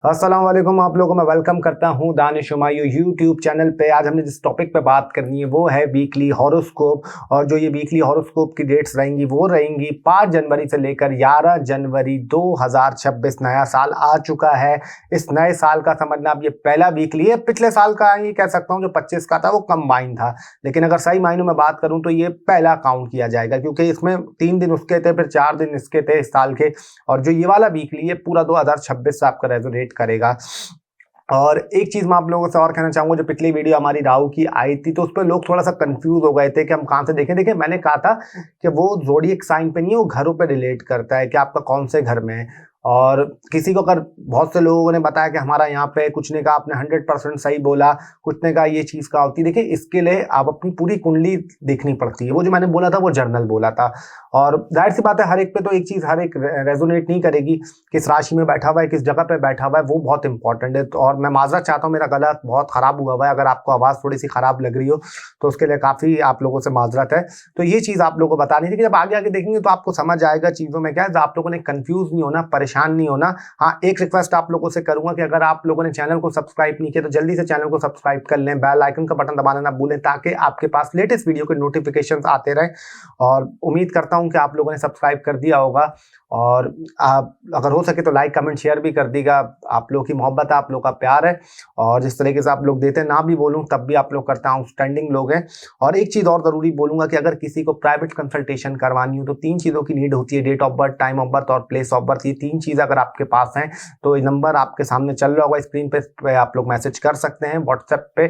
अस्सलाम वालेकुम। आप लोगों को मैं वेलकम करता हूं दानिश हुमायूं यूट्यूब चैनल पे। आज हमने जिस टॉपिक पे बात करनी है वो है वीकली हॉरोस्कोप। और जो ये वीकली हॉरोस्कोप की डेट्स रहेंगी वो रहेंगी 5 जनवरी से लेकर 11 जनवरी 2026। नया साल आ चुका है। इस नए साल का समझना अब ये पहला वीकली है। पिछले साल का ये कह सकता हूँ जो 25 का था वो कंबाइन था, लेकिन अगर सही मायनों में बात करूँ तो ये पहला काउंट किया जाएगा, क्योंकि इसमें 3 दिन उसके थे, फिर 4 दिन इसके थे इस साल के। और जो ये वाला वीकली है पूरा 2026 से आपका रेजोनेट करेगा। और एक चीज मैं आप लोगों से और कहना चाहूंगा, जो पिछली वीडियो हमारी राहु की आई थी तो उस पर लोग थोड़ा सा कंफ्यूज हो गए थे कि हम कहां से देखें। देखिए, मैंने कहा था कि वो जोडिएक साइन पे नहीं है, वो घरों पे रिलेट करता है कि आपका कौन से घर में है। और किसी को अगर बहुत से लोगों ने बताया कि हमारा यहाँ पे, कुछ ने कहा आपने 100% सही बोला, कुछ ने कहा ये चीज का होती है। देखिए, इसके लिए आप अपनी पूरी कुंडली देखनी पड़ती है। वो जो मैंने बोला था वो जर्नल बोला था। और जाहिर सी बात है, हर एक पे तो एक चीज हर एक रेजोनेट नहीं करेगी। किस राशि में बैठा हुआ है, किस जगह पे बैठा हुआ है, वो बहुत इंपॉर्टेंट है। और मैं माजरत चाहता हूँ, मेरा गला बहुत खराब हुआ है, अगर आपको आवाज थोड़ी सी खराब लग रही हो तो उसके लिए काफी आप लोगों से माजरत है। तो ये चीज आप लोगों को बतानी थी कि जब आगे आगे देखेंगे तो आपको समझ आएगा चीजों में क्या है। आप लोगों ने कंफ्यूज नहीं होना, परेशान नहीं होना। हाँ, एक रिक्वेस्ट आप लोगों से करूंगा कि अगर आप लोगों ने चैनल को सब्सक्राइब नहीं किया तो जल्दी से चैनल को सब्सक्राइब कर लें, बेल आइकन का बटन दबाना ना भूलें, ताकि आपके पास लेटेस्ट वीडियो के नोटिफिकेशंस आते रहें। और उम्मीद करता हूं कि आप लोगों ने सब्सक्राइब कर दिया होगा। और आप अगर हो सके तो लाइक कमेंट शेयर भी कर दीजिएगा। आप लोग की मोहब्बत है, आप लोग का प्यार है, और जिस तरीके से आप लोग देते हैं, ना भी बोलूं तब भी आप लोग करते हैं, आउटस्टैंडिंग लोग हैं। और एक चीज और जरूरी बोलूंगा कि अगर किसी को प्राइवेट कंसल्टेशन करवानी हो तो 3 चीजों की नीड होती है: date of birth, time of birth और प्लेस ऑफ बर्थ। ये 3 चीज अगर आपके पास हैं तो ये नंबर आपके सामने चल रहा होगा स्क्रीन पे आप लोग मैसेज कर सकते हैं। व्हाट्सएप पे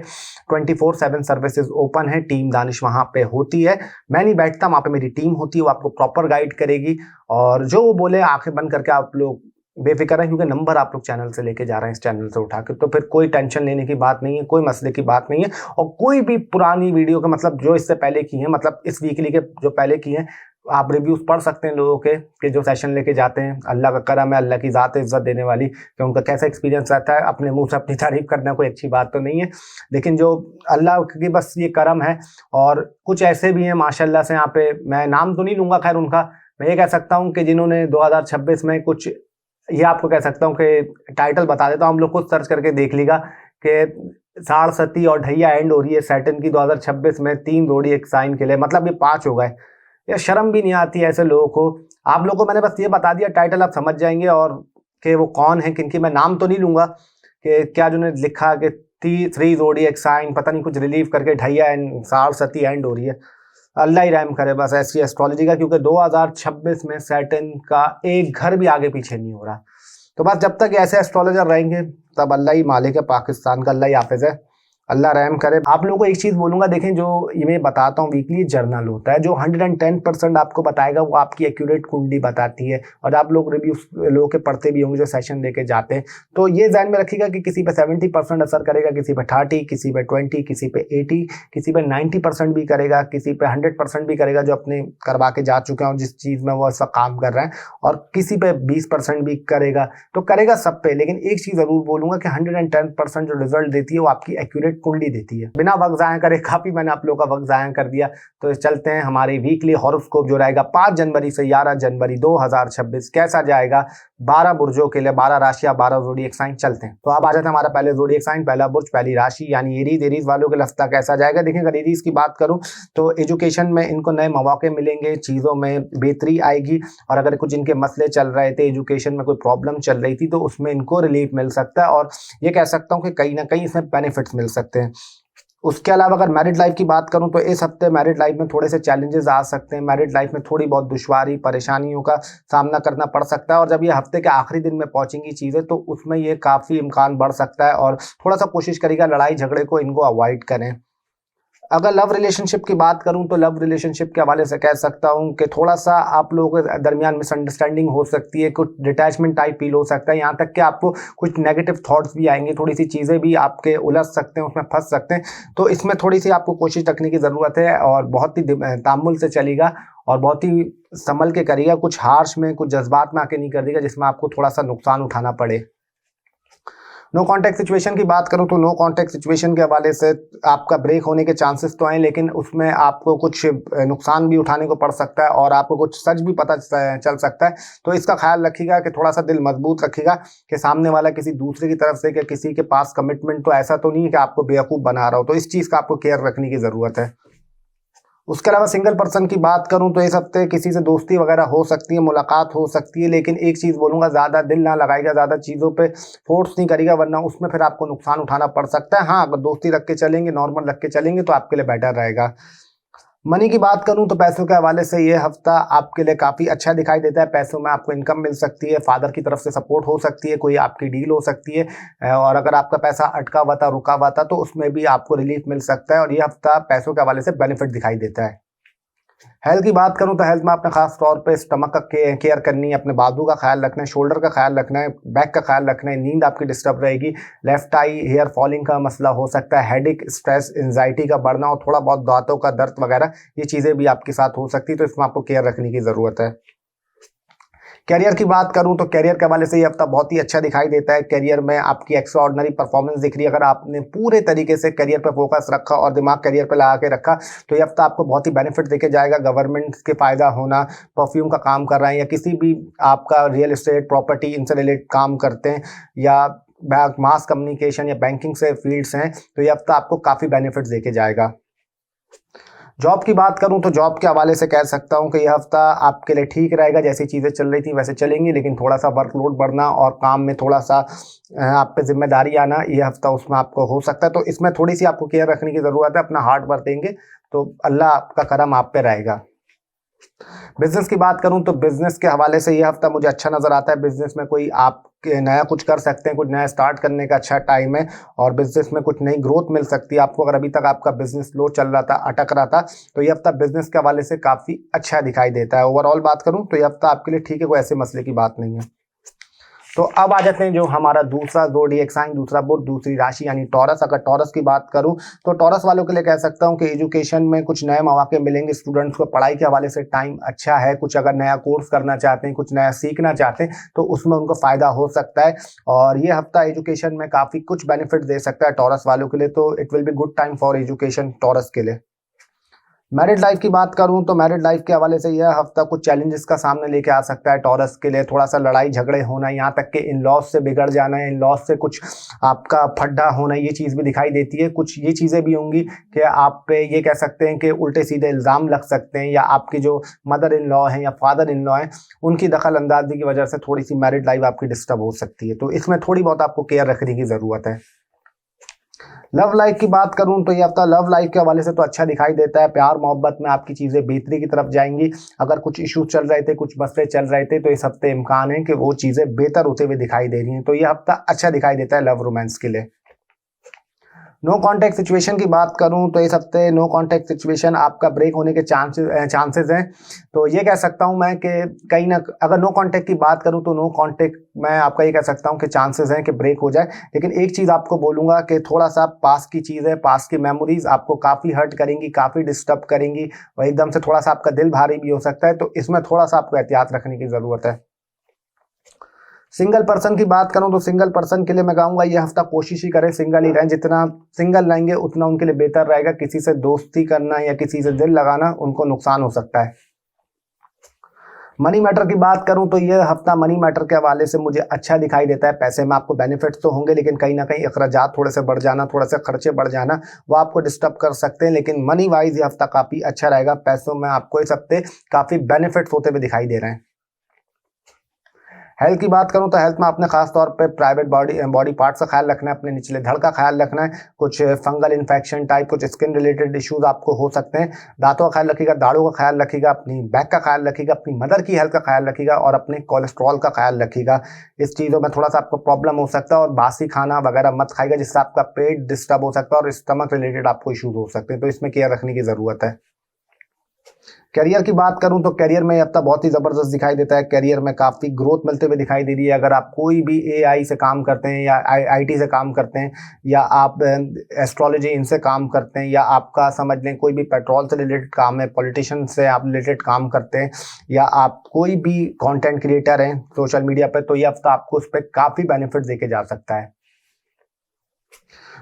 24/7 सर्विसेज ओपन है। टीम दानिश वहां पे होती है। मैं नहीं बैठता, वहां पे मेरी टीम होती है, वो आपको प्रॉपर गाइड करेगी। और जो वो बोले आंखें बंद करके आप लोग बेफिक्र है, क्योंकि नंबर आप लोग चैनल से लेके जा रहे हैं, इस चैनल से उठा के, तो फिर कोई टेंशन लेने की बात नहीं है, कोई मसले की बात नहीं है। और कोई भी पुरानी वीडियो का मतलब जो इससे पहले की है, मतलब इस वीकली के जो पहले की है, आप रिव्यूज पढ़ सकते हैं लोगों के कि जो सेशन लेके जाते हैं। अल्लाह का करम है, अल्लाह की ज़ात है इज्जत देने वाली, कि उनका कैसा एक्सपीरियंस रहता है। अपने मुंह से अपनी तारीफ करना कोई अच्छी बात तो नहीं है, लेकिन जो अल्लाह की बस ये करम है। और कुछ ऐसे भी हैं माशाल्लाह से, यहाँ पे मैं नाम तो नहीं लूंगा, खैर उनका मैं ये कह सकता हूँ कि जिन्होंने 2026 में कुछ, ये आपको कह सकता हूँ कि टाइटल बता देता हूँ, हम लोग खुद सर्च करके देख लीगा कि साढ़ सती और ढैया एंड हो रही है सैटर्न की 2026 में 3 जोड़ी एक साइन के लिए, मतलब ये 5 हो गए। या शर्म भी नहीं आती ऐसे लोगों को। आप लोगों को मैंने बस ये बता दिया, टाइटल आप समझ जाएंगे, और कि वो कौन है, किनकी मैं नाम तो नहीं लूंगा कि क्या जो ने लिखा कि 3 जोड़ी एक साइन, पता नहीं कुछ रिलीव करके ढैया एंड साढ़ सती एंड हो रही है। अल्लाह ही रहम करे बस ऐसी एस्ट्रोलॉजी का, क्योंकि 2026 में सैटर्न का एक घर भी आगे पीछे नहीं हो रहा। तो बस जब तक ऐसे एस्ट्रोलॉजर रहेंगे तब अल्लाह ही मालिक है पाकिस्तान का, अल्लाह ही हाफिज है, अल्लाह रहम करे। आप लोगों को एक चीज बोलूंगा, देखें, जो ये मैं बताता हूँ वीकली जर्नल होता है, जो 110% आपको बताएगा वो आपकी एक्यूरेट कुंडली बताती है। और आप लोग रिव्यू लोगों के पढ़ते भी होंगे जो सेशन लेके जाते हैं, तो ये ध्यान में रखिएगा कि किसी पे 70% असर करेगा, किसी पे 30, किसी पे 20, किसी पे 80, किसी पे 90% भी करेगा, किसी पे 100% भी करेगा जो अपने करवा के जा चुके हैं और जिस चीज में वो ऐसा काम कर रहे हैं, और किसी पे 20% भी करेगा। तो करेगा सब पे, लेकिन एक चीज जरूर बोलूंगा कि 110% जो रिजल्ट देती है वो आपकी एक्यूरेट कुंडली देती है। बिना वक्त जाया करे, काफी मैंने आप लोगों का वक्त जाया कर दिया, तो चलते हैं हमारी वीकली हॉरोस्कोप जो रहेगा 5 जनवरी से 11 जनवरी 2026 कैसा जाएगा 12 बुर्जों के लिए, 12 राशियां, 12 जोडिएक साइन। चलते हैं तो आप आ जाते हैं हमारा पहले जोडिएक साइन, पहला बुर्ज, पहली राशि यानी एरीज। एरीज वालों के हफ्ता कैसा जाएगा? देखिए, अगर एरीज की बात करूं तो एजुकेशन में इनको नए मौके मिलेंगे, चीजों में बेहतरी आएगी। और अगर कुछ इनके मसले चल रहे थे, एजुकेशन में कोई प्रॉब्लम चल रही थी, तो उसमें इनको रिलीफ मिल सकता है। और ये कह सकता हूँ कि कहीं ना कहीं इसमें बेनिफिट्स मिल सकते हैं। उसके अलावा अगर मैरिड लाइफ की बात करूं तो इस हफ्ते मैरिड लाइफ में थोड़े से चैलेंजेस आ सकते हैं। मैरिड लाइफ में थोड़ी बहुत दुश्वारी, परेशानियों का सामना करना पड़ सकता है। और जब ये हफ्ते के आखिरी दिन में पहुंचेंगी चीजें तो उसमें ये काफी इम्कान बढ़ सकता है। और थोड़ा सा कोशिश करिएगा लड़ाई झगड़े को इनको अवॉइड करें। अगर लव रिलेशनशिप की बात करूं तो लव रिलेशनशिप के हवाले से कह सकता हूं कि थोड़ा सा आप लोगों के दरमियान मिसअंडरस्टैंडिंग हो सकती है, कुछ डिटैचमेंट टाइप फील हो सकता है, यहाँ तक कि आपको कुछ नेगेटिव थॉट्स भी आएंगे, थोड़ी सी चीज़ें भी आपके उलझ सकते हैं, उसमें फंस सकते हैं। तो इसमें थोड़ी सी आपको कोशिश रखने की ज़रूरत है और बहुत ही तामुल से चलेगा और बहुत ही संभल के करिएगा। कुछ हार्श में, कुछ जज्बात में आके नहीं कर देगा जिसमें आपको थोड़ा सा नुकसान उठाना पड़े। नो कॉन्टैक्ट सिचुएशन की बात करूं तो नो कॉन्टैक्ट सिचुएशन के हवाले से आपका ब्रेक होने के चांसेस तो हैं, लेकिन उसमें आपको कुछ नुकसान भी उठाने को पड़ सकता है और आपको कुछ सच भी पता चल सकता है। तो इसका ख्याल रखिएगा कि थोड़ा सा दिल मजबूत रखिएगा कि सामने वाला किसी दूसरे की तरफ से कि किसी के पास कमिटमेंट तो ऐसा तो नहीं है कि आपको बेवकूफ़ बना रहा हो। तो इस चीज़ का आपको केयर रखने की ज़रूरत है। उसके अलावा सिंगल पर्सन की बात करूं तो इस हफ्ते किसी से दोस्ती वगैरह हो सकती है, मुलाकात हो सकती है, लेकिन एक चीज़ बोलूंगा, ज़्यादा दिल ना लगाएगा, ज़्यादा चीज़ों पे फोर्स नहीं करेगा, वरना उसमें फिर आपको नुकसान उठाना पड़ सकता है। हाँ, अगर दोस्ती रख के चलेंगे, नॉर्मल रख के चलेंगे तो आपके लिए बेटर रहेगा। मनी की बात करूं तो पैसों के हवाले से ये हफ्ता आपके लिए काफ़ी अच्छा दिखाई देता है। पैसों में आपको इनकम मिल सकती है, फादर की तरफ से सपोर्ट हो सकती है, कोई आपकी डील हो सकती है, और अगर आपका पैसा अटका हुआ था, रुका हुआ था, तो उसमें भी आपको रिलीफ मिल सकता है और ये हफ्ता पैसों के हवाले से बेनिफिट दिखाई देता है। हेल्थ की बात करूं तो हेल्थ में आपने खास तौर पे स्टमक का केयर करनी है, अपने बाजू का ख्याल रखना है, शोल्डर का ख्याल रखना है, बैक का ख्याल रखना है, नींद आपकी डिस्टर्ब रहेगी, लेफ्ट आई हेयर फॉलिंग का मसला हो सकता है, हेडेक, स्ट्रेस, एंजाइटी का बढ़ना और थोड़ा बहुत दांतों का दर्द वगैरह, ये चीज़ें भी आपके साथ हो सकती है। तो इसमें आपको केयर रखने की ज़रूरत है। कैरियर की बात करूं तो कैरियर के हवाले से ये हफ्ता बहुत ही अच्छा दिखाई देता है। कैरियर में आपकी एक्स्ट्राऑर्डिनरी परफॉर्मेंस दिख रही है। अगर आपने पूरे तरीके से कैरियर पर फोकस रखा और दिमाग कैरियर पर लगा के रखा तो ये हफ्ता आपको बहुत ही बेनिफिट देके जाएगा। गवर्नमेंट के फ़ायदा होना, परफ्यूम का काम कर रहे हैं या किसी भी आपका रियल एस्टेट, प्रॉपर्टी, इनसे रिलेटेड काम करते हैं या मास कम्युनिकेशन या बैंकिंग से फील्ड्स हैं, तो ये हफ्ता आपको काफ़ी बेनिफिट देके जाएगा। जॉब की बात करूं तो जॉब के हवाले से कह सकता हूं कि यह हफ्ता आपके लिए ठीक रहेगा। जैसी चीज़ें चल रही थी वैसे चलेंगी, लेकिन थोड़ा सा वर्कलोड बढ़ना और काम में थोड़ा सा आप पे जिम्मेदारी आना, यह हफ्ता उसमें आपको हो सकता है। तो इसमें थोड़ी सी आपको केयर रखने की ज़रूरत है। अपना हार्ड वर्क देंगे तो अल्लाह का करम आप पे रहेगा। बिजनेस की बात करूं तो बिजनेस के हवाले से ये हफ्ता मुझे अच्छा नज़र आता है। बिजनेस में कोई आप नया कुछ कर सकते हैं, कुछ नया स्टार्ट करने का अच्छा टाइम है और बिजनेस में कुछ नई ग्रोथ मिल सकती है आपको। अगर अभी तक आपका बिजनेस स्लो चल रहा था, अटक रहा था, तो ये हफ्ता बिजनेस के हवाले से काफ़ी अच्छा दिखाई देता है। ओवरऑल बात करूं तो ये हफ्ता आपके लिए ठीक है, कोई ऐसे मसले की बात नहीं है। तो अब आ जाते हैं जो हमारा दूसरा ज़ोडिएक साइन, दूसरा बुध, दूसरी राशि यानी टॉरस। अगर टॉरस की बात करूं तो टॉरस वालों के लिए कह सकता हूं कि एजुकेशन में कुछ नए मौके मिलेंगे। स्टूडेंट्स को पढ़ाई के हवाले से टाइम अच्छा है। कुछ अगर नया कोर्स करना चाहते हैं, कुछ नया सीखना चाहते हैं तो उसमें उनको फ़ायदा हो सकता है और ये हफ्ता एजुकेशन में काफ़ी कुछ बेनिफिट दे सकता है टॉरस वालों के लिए। तो it will be good time for education taurus के लिए। मैरिड लाइफ की बात करूं तो मैरिड लाइफ के हवाले से यह हफ्ता कुछ चैलेंजेस का सामने लेके आ सकता है टॉरस के लिए। थोड़ा सा लड़ाई झगड़े होना, यहाँ तक कि इन लॉज से बिगड़ जाना, इन लॉज से कुछ आपका फड्डा होना, ये चीज़ भी दिखाई देती है। कुछ ये चीज़ें भी होंगी कि आप पे ये कह सकते हैं कि उल्टे सीधे इल्ज़ाम लग सकते हैं या आपकी जो मदर इन लॉ हैं या फादर इन लॉ हैं उनकी दखल अंदाजी की वजह से थोड़ी सी मैरिड लाइफ आपकी डिस्टर्ब हो सकती है। तो इसमें थोड़ी बहुत आपको केयर रखने की ज़रूरत है। लव लाइफ की बात करूं तो ये हफ्ता लव लाइफ के हवाले से तो अच्छा दिखाई देता है। प्यार मोहब्बत में आपकी चीज़ें बेहतरी की तरफ जाएंगी। अगर कुछ इश्यूज चल रहे थे, कुछ मसले चल रहे थे, तो इस हफ्ते इम्कान है कि वो चीज़ें बेहतर होते हुए दिखाई दे रही हैं। तो ये हफ्ता अच्छा दिखाई देता है लव रोमांस के लिए। नो कॉन्टैक्ट सिचुएशन की बात करूं तो इस हफ्ते नो कॉन्टैक्ट सिचुएशन आपका ब्रेक होने के चांसेस हैं। तो ये कह सकता हूं मैं कि कहीं ना, अगर नो कॉन्टैक्ट की बात करूं तो नो कॉन्टैक्ट मैं आपका ये कह सकता हूं कि चांसेस हैं कि ब्रेक हो जाए। लेकिन एक चीज़ आपको बोलूंगा कि थोड़ा सा पास की चीज़ें, पास की मेमोरीज आपको काफ़ी हर्ट करेंगी, काफ़ी डिस्टर्ब करेंगी और एकदम से थोड़ा सा आपका दिल भारी भी हो सकता है। तो इसमें थोड़ा सा आपको एहतियात रखने की ज़रूरत है। सिंगल पर्सन की बात करूं तो सिंगल पर्सन के लिए मैं कहूँगा ये हफ्ता कोशिश ही करें सिंगल ही रहें। जितना सिंगल रहेंगे उतना उनके लिए बेहतर रहेगा। किसी से दोस्ती करना या किसी से दिल लगाना उनको नुकसान हो सकता है। मनी मैटर की बात करूं तो ये हफ्ता मनी मैटर के हवाले से मुझे अच्छा दिखाई देता है। पैसे में आपको बेनिफिट्स तो होंगे, लेकिन कहीं ना कहीं अखराजात थोड़े से बढ़ जाना, थोड़े से खर्चे बढ़ जाना, वो आपको डिस्टर्ब कर सकते हैं। लेकिन मनी वाइज ये हफ्ता काफ़ी अच्छा रहेगा। पैसों में आपको इस हफ्ते काफ़ी बेनिफिट्स होते हुए दिखाई दे रहे हैं। हेल्थ की बात करूं तो हेल्थ में आपने खास तौर पे प्राइवेट बॉडी पार्ट्स का ख्याल रखना है, अपने निचले धड़ का ख्याल रखना है। कुछ फंगल इन्फेक्शन टाइप, कुछ स्किन रिलेटेड इश्यूज आपको हो सकते हैं। दांतों का ख्याल रखिएगा, दाढ़ों का ख्याल रखिएगा, अपनी बैक का ख्याल रखिएगा, अपनी मदर की हेल्थ का ख्याल रखिएगा और अपने कोलेस्ट्रॉल का ख्याल रखिएगा। इस चीज़ों में थोड़ा सा आपको प्रॉब्लम हो सकता है और बासी खाना वगैरह मत खाइएगा जिससे आपका पेट डिस्टर्ब हो सकता है और स्टमक रिलेटेड आपको इश्यूज हो सकते हैं। तो इसमें केयर रखने की ज़रूरत है। करियर की बात करूं तो करियर में हफ्ता बहुत ही ज़बरदस्त दिखाई देता है। करियर में काफ़ी ग्रोथ मिलते हुए दिखाई दे रही है। अगर आप कोई भी एआई से काम करते हैं या आईटी से काम करते हैं या आप एस्ट्रोलॉजी इनसे काम करते हैं या आपका समझ लें कोई भी पेट्रोल से रिलेटेड काम है, पॉलिटिशियन से आप रिलेटेड काम करते हैं या आप कोई भी कंटेंट क्रिएटर हैं सोशल मीडिया पर, तो ये हफ्ता आपको उस पर काफ़ी बेनिफिट देके जा सकता है।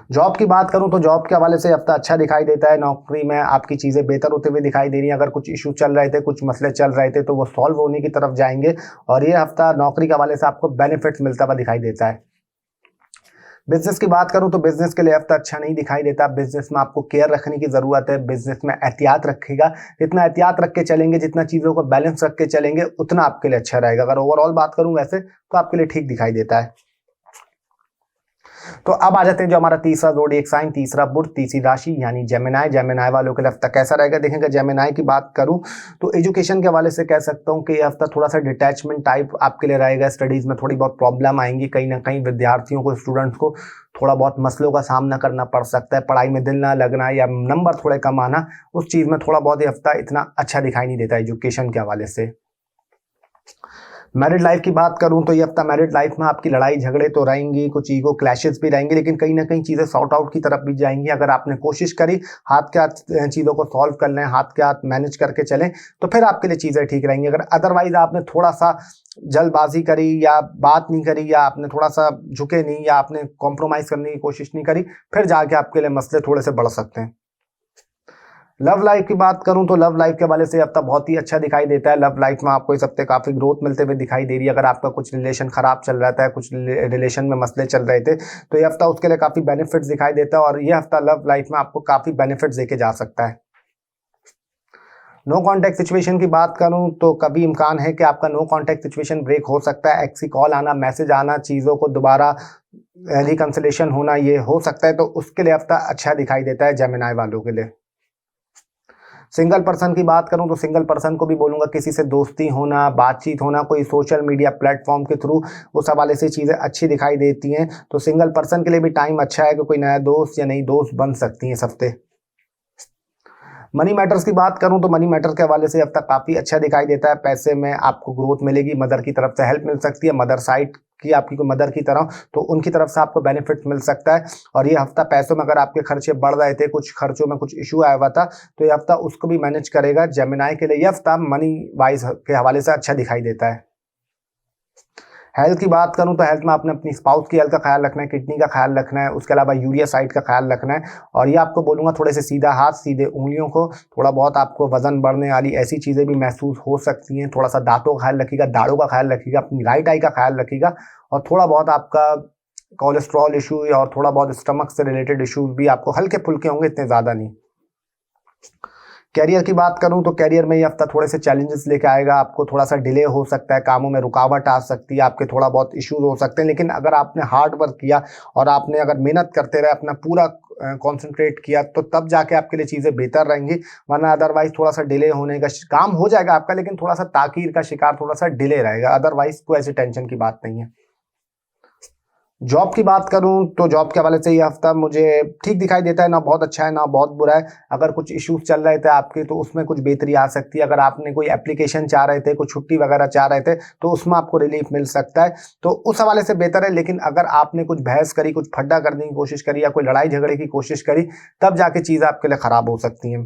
जॉब की बात करूं तो जॉब के हवाले से हफ्ता अच्छा दिखाई देता है। नौकरी में आपकी चीज़ें बेहतर होते हुए दिखाई दे रही हैं। अगर कुछ इशू चल रहे थे, कुछ मसले चल रहे थे, तो वो सॉल्व होने की तरफ जाएंगे और ये हफ्ता नौकरी के हवाले से आपको बेनिफिट्स मिलता हुआ दिखाई देता है। बिजनेस की बात करूं तो बिजनेस के लिए हफ्ता अच्छा नहीं दिखाई देता। बिजनेस में आपको केयर रखने की जरूरत है। बिजनेस में एहतियात रखिएगा। जितना एहतियात रख के चलेंगे, जितना चीज़ों को बैलेंस रख के चलेंगे, उतना आपके लिए अच्छा रहेगा। अगर ओवरऑल बात करूं वैसे तो आपके लिए ठीक दिखाई देता है। तो अब आ जाते हैं जो हमारा तीसरा ज़ोडिएक साइन, तीसरा बुर्ज, तीसरी राशि यानी जेमिनाई। जेमिनाई वालों के लिए हफ्ता कैसा रहेगा देखेंगे। जेमिनाई की बात करूं तो एजुकेशन के हवाले से कह सकता हूं कि ये हफ्ता थोड़ा सा डिटैचमेंट टाइप आपके लिए रहेगा। स्टडीज़ में थोड़ी बहुत प्रॉब्लम आएंगी। कहीं ना कहीं विद्यार्थियों को, स्टूडेंट्स को थोड़ा बहुत मसलों का सामना करना पड़ सकता है। पढ़ाई में दिल ना लगना या नंबर थोड़े कम आना, उस चीज़ में थोड़ा बहुत ये हफ्ता इतना अच्छा दिखाई नहीं देता एजुकेशन के हवाले से। मैरिड लाइफ की बात करूं तो ये हफ्ता मैरिड लाइफ में आपकी लड़ाई झगड़े तो रहेंगी, कुछ ईगो क्लैशेस भी रहेंगे, लेकिन कहीं ना कहीं चीज़ें सॉर्ट आउट की तरफ भी जाएंगी। अगर आपने कोशिश करी हाथ के हाथ चीज़ों को सॉल्व कर लें, हाथ के हाथ मैनेज करके चलें, तो फिर आपके लिए चीज़ें ठीक रहेंगी। अगर अदरवाइज आपने थोड़ा सा जल्दबाजी करी या बात नहीं करी या आपने थोड़ा सा झुके नहीं या आपने कॉम्प्रोमाइज़ करने की कोशिश नहीं करी, फिर जाके आपके लिए मसले थोड़े से बढ़ सकते हैं। लव लाइफ की बात करूं तो लव लाइफ के हवाले से हफ्ता बहुत ही अच्छा दिखाई देता है। लव लाइफ में आपको इस हफ्ते काफ़ी ग्रोथ मिलते हुए दिखाई दे रही है। अगर आपका कुछ रिलेशन खराब चल रहा था, कुछ रिलेशन में मसले चल रहे थे, तो ये हफ्ता उसके लिए काफ़ी बेनिफिट्स दिखाई देता है और ये हफ्ता लव लाइफ में आपको काफ़ी बेनिफिट्स देके जा सकता है। नो कॉन्टैक्ट सिचुएशन की बात करूं तो कभी इम्कान है कि आपका नो कॉन्टैक्ट सिचुएशन ब्रेक हो सकता है। एक्सी कॉल आना, मैसेज आना, चीज़ों को दोबारा रिकंसिलेशन होना, ये हो सकता है। तो उसके लिए हफ्ता अच्छा दिखाई देता है जेमिनाई वालों के लिए। सिंगल पर्सन की बात करूं तो सिंगल पर्सन को भी बोलूंगा किसी से दोस्ती होना, बातचीत होना, कोई सोशल मीडिया प्लेटफॉर्म के थ्रू, उस हवाले से चीज़ें अच्छी दिखाई देती हैं। तो सिंगल पर्सन के लिए भी टाइम अच्छा है कि कोई नया दोस्त या नई दोस्त बन सकती हैं इस हफ्ते। मनी मैटर्स की बात करूं तो मनी मैटर के हवाले से हफ्ता काफ़ी अच्छा दिखाई देता है। पैसे में आपको ग्रोथ मिलेगी, मदर की तरफ से हेल्प मिल सकती है, मदर साइड की आपकी कोई मदर की तरह, तो उनकी तरफ से आपको बेनिफिट मिल सकता है। और ये हफ्ता पैसों में अगर आपके खर्चे बढ़ रहे थे, कुछ खर्चों में कुछ इशू आया हुआ था, तो ये हफ्ता उसको भी मैनेज करेगा। जेमिनाई के लिए ये हफ्ता मनी वाइज के हवाले से अच्छा दिखाई देता है। हेल्थ की बात करूं तो हेल्थ में आपने अपनी स्पाउस की हेल्थ का ख्याल रखना है, किडनी का ख्याल रखना है, उसके अलावा यूरिया साइड का ख्याल रखना है। और ये आपको बोलूँगा थोड़े से सीधा हाथ, सीधे उंगलियों को, थोड़ा बहुत आपको वजन बढ़ने वाली ऐसी चीज़ें भी महसूस हो सकती हैं। थोड़ा सा दांतों का ख्याल रखिएगा, दाढ़ों का ख्याल रखिएगा, अपनी राइट आई का ख्याल रखिएगा। और थोड़ा बहुत आपका कोलेस्ट्रॉल इशू और थोड़ा बहुत स्टमक से रिलेटेड इशूज भी आपको हल्के फुल्के होंगे, इतने ज़्यादा नहीं। कैरियर की बात करूं तो कैरियर में ये हफ्ता थोड़े से चैलेंजेस लेके आएगा। आपको थोड़ा सा डिले हो सकता है, कामों में रुकावट आ सकती है, आपके थोड़ा बहुत इश्यूज हो सकते हैं। लेकिन अगर आपने हार्ड वर्क किया और आपने अगर मेहनत करते रहे, अपना पूरा कंसंट्रेट किया, तो तब जाके आपके लिए चीज़ें बेहतर रहेंगी। वरना अदरवाइज थोड़ा सा डिले होने का काम हो जाएगा आपका, लेकिन थोड़ा सा ताकीर का शिकार, थोड़ा सा डिले रहेगा। अदरवाइज कोई ऐसी टेंशन की बात नहीं है। जॉब की बात करूं तो जॉब के हवाले से ये हफ्ता मुझे ठीक दिखाई देता है। ना बहुत अच्छा है ना बहुत बुरा है। अगर कुछ इश्यूज चल रहे थे आपके, तो उसमें कुछ बेहतरी आ सकती है। अगर आपने कोई एप्लीकेशन चाह रहे थे, कुछ छुट्टी वगैरह चाह रहे थे, तो उसमें आपको रिलीफ मिल सकता है, तो उस हवाले से बेहतर है। लेकिन अगर आपने कुछ बहस करी, कुछ फड्डा करने की कोशिश करी या कोई लड़ाई झगड़े की कोशिश करी, तब जाके चीज़ें आपके लिए ख़राब हो सकती हैं।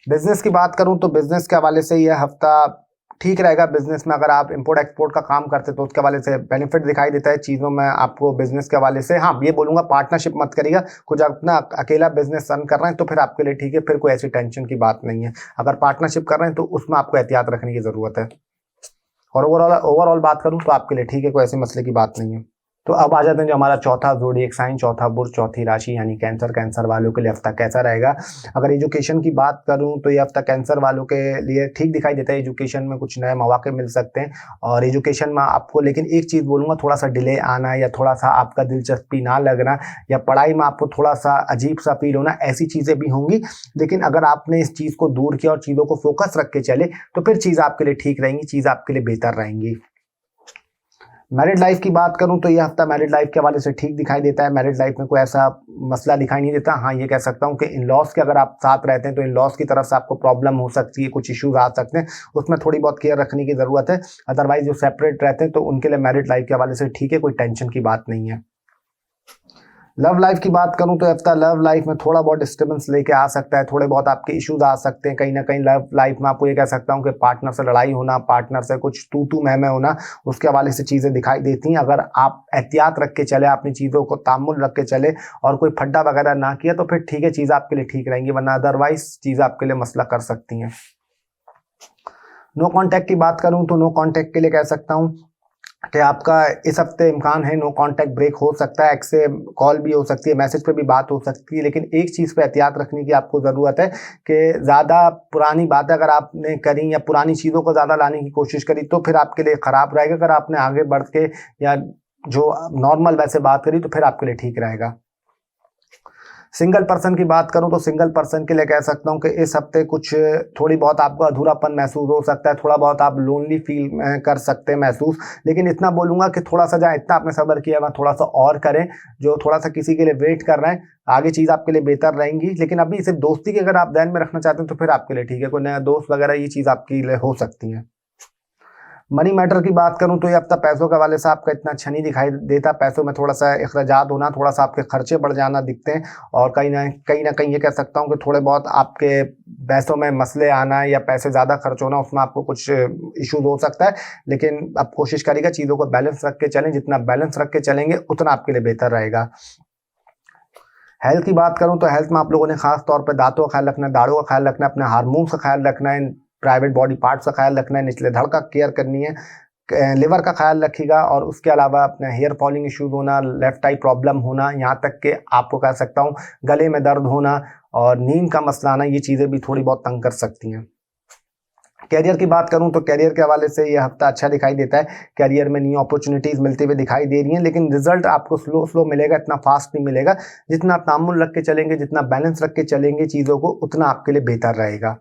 बिजनेस की बात करूं तो बिजनेस के हवाले से यह हफ्ता ठीक रहेगा। बिजनेस में अगर आप इंपोर्ट एक्सपोर्ट का काम करते तो उसके हवाले से बेनिफिट दिखाई देता है चीज़ों में आपको। बिजनेस के हवाले से हाँ, ये बोलूँगा पार्टनरशिप मत करिएगा। कुछ अपना अकेला बिजनेस रन कर रहे हैं तो फिर आपके लिए ठीक है, फिर कोई ऐसी टेंशन की बात नहीं है। अगर पार्टनरशिप कर रहे हैं तो उसमें आपको एहतियात रखने की ज़रूरत है। और ओवरऑल बात करूँ तो आपके लिए ठीक है, कोई ऐसे मसले की बात नहीं है। तो अब आ जाते हैं जो हमारा चौथा ज़ोडिएक साइन, चौथा बुर्ज, चौथी राशि यानी कैंसर। कैंसर वालों के लिए हफ्ता कैसा रहेगा? अगर एजुकेशन की बात करूं तो ये हफ्ता कैंसर वालों के लिए ठीक दिखाई देता है। एजुकेशन में कुछ नए मौके मिल सकते हैं और एजुकेशन में आपको, लेकिन एक चीज़ बोलूँगा, थोड़ा सा डिले आना या थोड़ा सा आपका दिलचस्पी ना लगना या पढ़ाई में आपको थोड़ा सा अजीब सा फील होना, ऐसी चीज़ें भी होंगी। लेकिन अगर आपने इस चीज़ को दूर किया और चीज़ों को फोकस रख के चले, तो फिर चीज़ आपके लिए ठीक रहेंगी, चीज़ आपके लिए बेहतर रहेंगी। मैरिड लाइफ की बात करूं तो यह हफ्ता मैरिड लाइफ के हवाले से ठीक दिखाई देता है। मैरिड लाइफ में कोई ऐसा मसला दिखाई नहीं देता। हाँ, ये कह सकता हूं कि इन लॉज के अगर आप साथ रहते हैं तो इन लॉज की तरफ से आपको प्रॉब्लम हो सकती है, कुछ इश्यूज आ सकते हैं, उसमें थोड़ी बहुत केयर रखने की ज़रूरत है। अदरवाइज जो सेपरेट रहते हैं तो उनके लिए मैरिड लाइफ के हवाले से ठीक है, कोई टेंशन की बात नहीं है। लव लाइफ की बात करूं तो हफ्ता लव लाइफ में थोड़ा बहुत डिस्टर्बेंस लेके आ सकता है, थोड़े बहुत आपके इश्यूज आ सकते हैं। कहीं ना कहीं लव लाइफ में आपको ये कह सकता हूं कि पार्टनर से लड़ाई होना, पार्टनर से कुछ तू मैं होना, उसके हवाले से चीज़ें दिखाई देती हैं। अगर आप एहतियात रख के चले, अपनी चीज़ों को तामुल रख के चले और कोई फड्डा वगैरह ना किया तो फिर ठीक है, चीज़ आपके लिए ठीक रहेंगी, वरना अदरवाइज चीज़ आपके लिए मसला कर सकती हैं। नो कॉन्टैक्ट की बात करूं तो नो कॉन्टैक्ट के लिए कह सकता हूं कि आपका इस हफ्ते इम्कान है नो कांटेक्ट ब्रेक हो सकता है, एक्स से कॉल भी हो सकती है, मैसेज पे भी बात हो सकती है। लेकिन एक चीज़ पे एहतियात रखने की आपको ज़रूरत है कि ज़्यादा पुरानी बातें अगर आपने करी या पुरानी चीज़ों को ज़्यादा लाने की कोशिश करी तो फिर आपके लिए ख़राब रहेगा। अगर आपने आगे बढ़ के या जो नॉर्मल वैसे बात करी तो फिर आपके लिए ठीक रहेगा। सिंगल पर्सन की बात करूं तो सिंगल पर्सन के लिए कह सकता हूं कि इस हफ्ते कुछ थोड़ी बहुत आपको अधूरापन महसूस हो सकता है, थोड़ा बहुत आप लोनली फील कर सकते हैं महसूस। लेकिन इतना बोलूंगा कि थोड़ा सा जहाँ इतना आपने सब्र किया वहाँ थोड़ा सा और करें, जो थोड़ा सा किसी के लिए वेट कर रहे हैं, आगे चीज़ आपके लिए बेहतर रहेंगी। लेकिन अभी सिर्फ दोस्ती की अगर आप ध्यान में रखना चाहते हैं तो फिर आपके लिए ठीक है, कोई नया दोस्त वगैरह ये चीज़ आपके लिए हो सकती है। मनी मैटर की बात करूं तो ये हफ्ता पैसों के हवाले से आपका इतना अच्छा नहीं दिखाई देता। पैसों में थोड़ा सा अखराजात होना, थोड़ा सा आपके खर्चे बढ़ जाना दिखते हैं और कहीं ना कहीं ये कह सकता हूं कि थोड़े बहुत आपके पैसों में मसले आना या पैसे ज़्यादा खर्च होना, उसमें आपको कुछ इश्यूज हो सकता है। लेकिन आप कोशिश करिएगा चीज़ों को बैलेंस रख के चलें, जितना बैलेंस रख के चलेंगे उतना आपके लिए बेहतर रहेगा। हेल्थ की बात करूं तो हेल्थ में आप लोगों ने खास तौर पर दांतों का ख्याल रखना है, दाढ़ों का ख्याल रखना है, अपने हार्मोन्स का ख्याल रखना है, प्राइवेट बॉडी पार्ट्स का ख्याल रखना है, निचले धड़ का केयर करनी है, लिवर का ख्याल रखिएगा। और उसके अलावा अपने हेयर फॉलिंग इश्यूज होना, लेफ्ट आई प्रॉब्लम होना, यहाँ तक कि आपको कह सकता हूँ गले में दर्द होना और नींद का मसला आना, ये चीज़ें भी थोड़ी बहुत तंग कर सकती हैं। कैरियर की बात करूं तो कैरियर के हवाले से ये हफ्ता अच्छा दिखाई देता है। कैरियर में न्यू अपॉर्चुनिटीज़ मिलती हुई दिखाई दे रही हैं, लेकिन रिजल्ट आपको स्लो मिलेगा, इतना फास्ट नहीं मिलेगा। जितना आप तामुल रख के चलेंगे, जितना बैलेंस रख के चलेंगे चीज़ों को, उतना आपके लिए बेहतर रहेगा।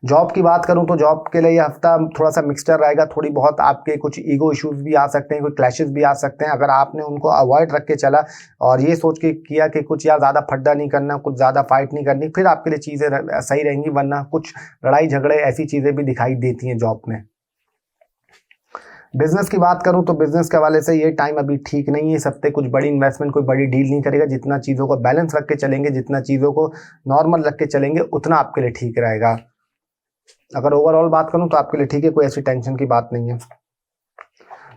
जॉब की बात करूं तो जॉब के लिए ये हफ्ता थोड़ा सा मिक्सचर रहेगा। थोड़ी बहुत आपके कुछ ईगो इश्यूज भी आ सकते हैं, कुछ क्लैशेस भी आ सकते हैं। अगर आपने उनको अवॉइड रख के चला और ये सोच के किया कि कुछ या ज़्यादा फड्डा नहीं करना, कुछ ज़्यादा फाइट नहीं करनी, फिर आपके लिए चीज़ें सही रहेंगी। वरना कुछ लड़ाई झगड़े ऐसी चीज़ें भी दिखाई देती हैं जॉब में। बिजनेस की बात करूं तो बिजनेस के हवाले से ये टाइम अभी ठीक नहीं है। इस हफ्ते कुछ बड़ी इन्वेस्टमेंट, कोई बड़ी डील नहीं करेगा। जितना चीज़ों को बैलेंस रख के चलेंगे, जितना चीज़ों को नॉर्मल रख के चलेंगे, उतना आपके लिए ठीक रहेगा। अगर ओवरऑल बात करूं तो आपके लिए ठीक है, कोई ऐसी टेंशन की बात नहीं है।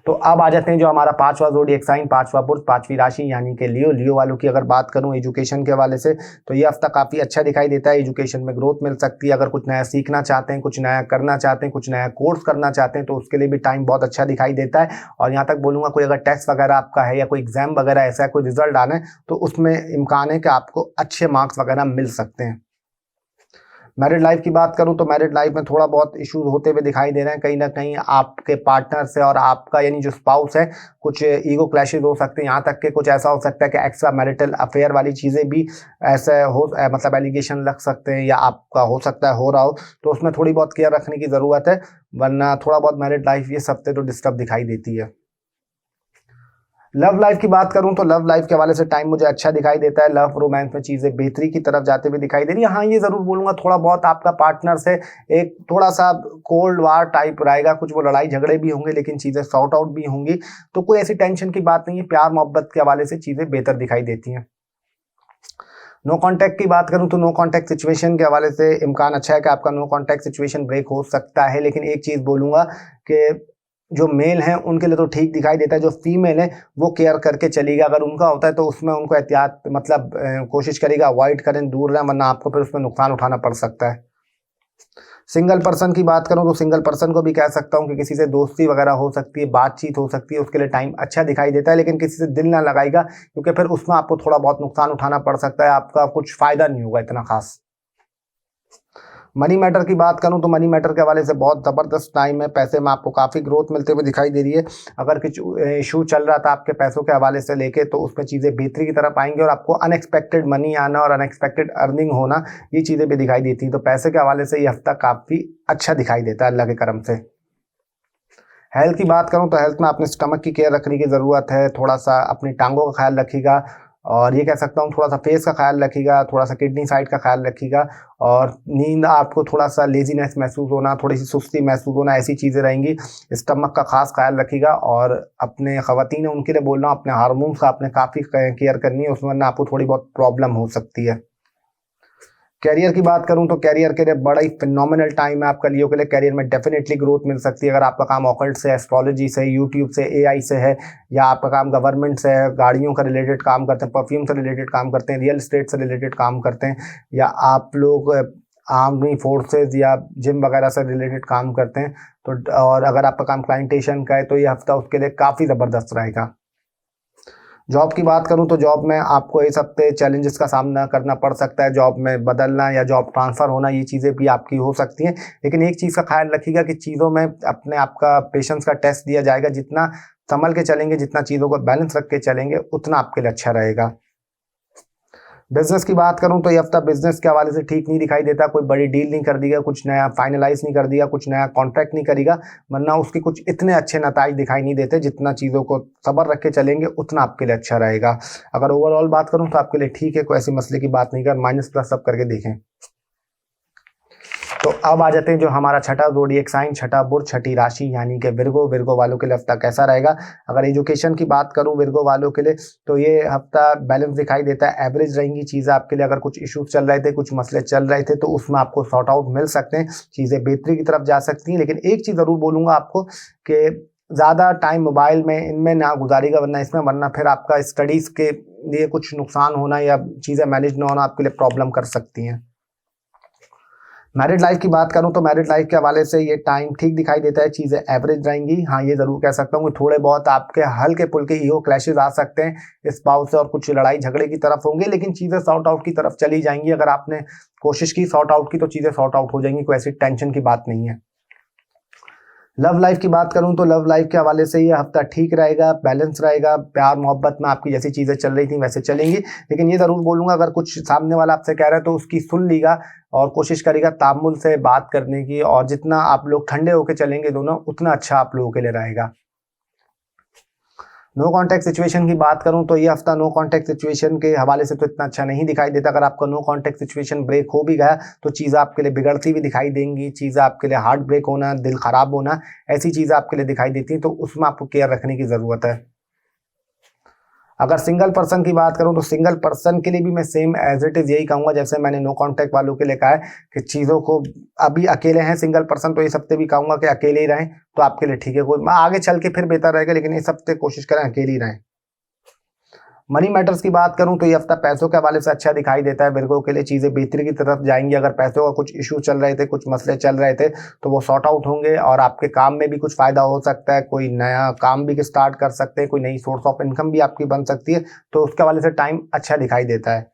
तो अब आ जाते हैं जो हमारा पांचवा ज़ोडिएक साइन, पांचवा बुर्ज, पांचवी राशि यानी कि लियो। लियो वालों की अगर बात करूं एजुकेशन के हवाले से तो ये हफ्ता काफ़ी अच्छा दिखाई देता है। एजुकेशन में ग्रोथ मिल सकती है। अगर कुछ नया सीखना चाहते हैं, कुछ नया करना चाहते हैं, कुछ नया कोर्स करना चाहते हैं तो उसके लिए भी टाइम बहुत अच्छा दिखाई देता है। और यहाँ तक बोलूँगा कोई अगर टेस्ट वगैरह आपका है या कोई एग्जाम वगैरह ऐसा कोई रिजल्ट आना है तो उसमें इम्कान है कि आपको अच्छे मार्क्स वगैरह मिल सकते हैं। मैरिड लाइफ की बात करूं तो मैरिड लाइफ में थोड़ा बहुत इश्यूज होते हुए दिखाई दे रहे हैं। कहीं ना कहीं आपके पार्टनर से और आपका यानी जो स्पाउस है, कुछ ईगो क्लैशेज हो सकते हैं। यहाँ तक कि कुछ ऐसा हो सकता है कि एक्स्ट्रा मैरिटल अफेयर वाली चीज़ें भी ऐसे हो, मतलब एलिगेशन लग सकते हैं या आपका हो सकता है हो रहा हो, तो उसमें थोड़ी बहुत केयर रखने की ज़रूरत है। वरना थोड़ा बहुत मैरिड लाइफ ये हफ्ते तो डिस्टर्ब दिखाई देती है। लव लाइफ की बात करूं तो लव लाइफ के हवाले से टाइम मुझे अच्छा दिखाई देता है। लव रोमांस में चीज़ें बेहतरी की तरफ जाते हुए दिखाई दे रही है। हाँ, ये ज़रूर बोलूँगा थोड़ा बहुत आपका पार्टनर से एक थोड़ा सा कोल्ड वार टाइप रहेगा, कुछ वो लड़ाई झगड़े भी होंगे लेकिन चीज़ें सॉर्ट आउट भी होंगी। तो कोई ऐसी टेंशन की बात नहीं है। प्यार मोहब्बत के हवाले से चीज़ें बेहतर दिखाई देती हैं। नो कॉन्टैक्ट की बात करूं तो नो कॉन्टैक्ट सिचुएशन के हवाले से इम्कान अच्छा है कि आपका नो कॉन्टैक्ट सिचुएशन ब्रेक हो सकता है। लेकिन एक चीज़ बोलूँगा कि जो मेल हैं उनके लिए तो ठीक दिखाई देता है, जो फीमेल है वो केयर करके चलेगा। अगर उनका होता है तो उसमें उनको एहतियात मतलब कोशिश करेगा अवॉइड करें, दूर रहें, वरना आपको फिर उसमें नुकसान उठाना पड़ सकता है। सिंगल पर्सन की बात करूं तो सिंगल पर्सन को भी कह सकता हूं कि किसी से दोस्ती वगैरह हो सकती है, बातचीत हो सकती है, उसके लिए टाइम अच्छा दिखाई देता है। लेकिन किसी से दिल ना लगाएगा क्योंकि फिर उसमें आपको थोड़ा बहुत नुकसान उठाना पड़ सकता है, आपका कुछ फ़ायदा नहीं होगा इतना खास। मनी मैटर की बात करूं तो मनी मैटर के हवाले से बहुत ज़बरदस्त टाइम है। पैसे में आपको काफ़ी ग्रोथ मिलते हुए दिखाई दे रही है। अगर कुछ इशू चल रहा था आपके पैसों के हवाले से लेके तो उसमें चीज़ें बेहतरी की तरफ आएंगी और आपको अनएक्सपेक्टेड मनी आना और अनएक्सपेक्टेड अर्निंग होना, ये चीज़ें भी दिखाई देती हैं। तो पैसे के हवाले से ये हफ्ता काफ़ी अच्छा दिखाई देता है अल्लाह के करम से। हेल्थ की बात करूं तो हेल्थ में अपने स्टमक की केयर रखने की ज़रूरत है। थोड़ा सा अपनी टांगों का ख्याल रखिएगा और ये कह सकता हूँ थोड़ा सा फेस का ख्याल रखिएगा, थोड़ा सा किडनी साइड का ख्याल रखिएगा, और नींद आपको थोड़ा सा लेजीनेस महसूस होना, थोड़ी सी सुस्ती महसूस होना, ऐसी चीज़ें रहेंगी। स्टमक का खास ख्याल रखिएगा, और अपने ख़वातीन है उनके लिए बोल रहा हूँ, अपने हार्मोन्स का आपने काफ़ी केयर करनी है, उसमें आपको थोड़ी बहुत प्रॉब्लम हो सकती है। कैरियर की बात करूं तो कैरियर के लिए बड़ा ही फिनोमिनल टाइम है आपका लियो के लिए। कैरियर में डेफिनेटली ग्रोथ मिल सकती है अगर आपका काम ऑकल्ट से, एस्ट्रोलॉजी से, यूट्यूब से, एआई से है, या आपका काम गवर्नमेंट से है, गाड़ियों का रिलेटेड काम करते हैं, परफ्यूम से रिलेटेड काम करते हैं, रियल एस्टेट से रिलेटेड काम करते हैं, या आप लोग आर्मी फोर्सेज या जिम वगैरह से रिलेटेड काम करते हैं तो, और अगर आपका काम क्लाइंटेशन का है तो ये हफ्ता उसके लिए काफ़ी ज़बरदस्त रहेगा। जॉब की बात करूं तो जॉब में आपको इस हफ्ते चैलेंजेस का सामना करना पड़ सकता है। जॉब में बदलना या जॉब ट्रांसफ़र होना, ये चीज़ें भी आपकी हो सकती हैं, लेकिन एक चीज़ का ख्याल रखिएगा कि चीज़ों में अपने आपका पेशेंस का टेस्ट दिया जाएगा। जितना संभल के चलेंगे, जितना चीज़ों को बैलेंस रख के चलेंगे, उतना आपके लिए अच्छा रहेगा। बिजनेस की बात करूं तो ये हफ्ता बिजनेस के हवाले से ठीक नहीं दिखाई देता। कोई बड़ी डील नहीं कर दिया, कुछ नया फाइनलाइज नहीं कर दिया, कुछ नया कॉन्ट्रैक्ट नहीं करेगा, वरना उसके कुछ इतने अच्छे नताइज दिखाई नहीं देते। जितना चीज़ों को सब्र रख के चलेंगे उतना आपके लिए अच्छा रहेगा। अगर ओवरऑल बात करूं तो आपके लिए ठीक है, कोई ऐसी मसले की बात नहीं कर, माइनस प्लस सब करके देखें। तो अब आ जाते हैं जो हमारा छठा ज़ोडिएक साइन, छठा बुर्ज, छठी राशि यानी कि विर्गो। विर्गो वालों के लिए हफ्ता कैसा रहेगा? अगर एजुकेशन की बात करूं विर्गो वालों के लिए तो ये हफ्ता बैलेंस दिखाई देता है, एवरेज रहेंगी चीज़ें आपके लिए। अगर कुछ इश्यूज चल रहे थे, कुछ मसले चल रहे थे, तो उसमें आपको सॉर्ट आउट मिल सकते हैं, चीज़ें बेहतरी की तरफ जा सकती हैं। लेकिन एक चीज़ ज़रूर बोलूँगा आपको कि ज़्यादा टाइम मोबाइल में इनमें ना गुजारिएगा, वरना फिर आपका स्टडीज़ के लिए कुछ नुकसान होना या चीज़ें मैनेज ना होना आपके लिए प्रॉब्लम कर सकती हैं। मैरिड लाइफ की बात करूं तो मैरिड लाइफ के हवाले से ये टाइम ठीक दिखाई देता है, चीज़ें एवरेज रहेंगी। हाँ, ये ज़रूर कह सकता हूँ कि थोड़े बहुत आपके हल्के फुल्के ईगो क्लैशेज आ सकते हैं स्पाउस से, और कुछ लड़ाई झगड़े की तरफ होंगे, लेकिन चीज़ें सॉर्ट आउट की तरफ चली जाएंगी। अगर आपने कोशिश की सॉर्ट आउट की तो चीज़ें सॉर्ट आउट हो जाएंगी, कोई ऐसी टेंशन की बात नहीं है। लव लाइफ की बात करूं तो लव लाइफ के हवाले से ये हफ्ता ठीक रहेगा, बैलेंस रहेगा। प्यार मोहब्बत में आपकी जैसी चीज़ें चल रही थी वैसे चलेंगी, लेकिन ये ज़रूर बोलूँगा अगर कुछ सामने वाला आपसे कह रहा है तो उसकी सुन लीगा और कोशिश करेगा तामुल से बात करने की, और जितना आप लोग ठंडे होकर चलेंगे दोनों, उतना अच्छा आप लोगों के लिए रहेगा। नो कॉन्टैक्ट सिचुएशन की बात करूं तो ये हफ्ता नो कॉन्टैक्ट सिचुएशन के हवाले से तो इतना अच्छा नहीं दिखाई देता। अगर आपका नो कॉन्टैक्ट सिचुएशन ब्रेक हो भी गया तो चीज़ें आपके लिए बिगड़ती हुई दिखाई देंगी, चीज़ें आपके लिए हार्ट ब्रेक होना, दिल खराब होना, ऐसी चीज़ें आपके लिए दिखाई देती हैं, तो उसमें आपको केयर रखने की ज़रूरत है। अगर सिंगल पर्सन की बात करूं तो सिंगल पर्सन के लिए भी मैं सेम एज इट इज़ यही कहूँगा जैसे मैंने नो कॉन्टैक्ट वालों के लिए कहा है कि चीज़ों को, अभी अकेले हैं सिंगल पर्सन तो इस हफ्ते भी कहूँगा कि अकेले ही रहें तो आपके लिए ठीक है। कोई आगे चल के फिर बेहतर रहेगा, लेकिन इस हफ्ते कोशिश करें अकेले ही रहें। मनी मैटर्स की बात करूं तो ये हफ्ता पैसों के हवाले से अच्छा दिखाई देता है। विर्गो के लिए चीज़ें बेहतरी की तरफ जाएंगी। अगर पैसों का कुछ इशू चल रहे थे, कुछ मसले चल रहे थे, तो वो सॉर्ट आउट होंगे और आपके काम में भी कुछ फ़ायदा हो सकता है। कोई नया काम भी स्टार्ट कर सकते हैं, कोई नई सोर्स ऑफ इनकम भी आपकी बन सकती है, तो उसके हवाले से टाइम अच्छा दिखाई देता है।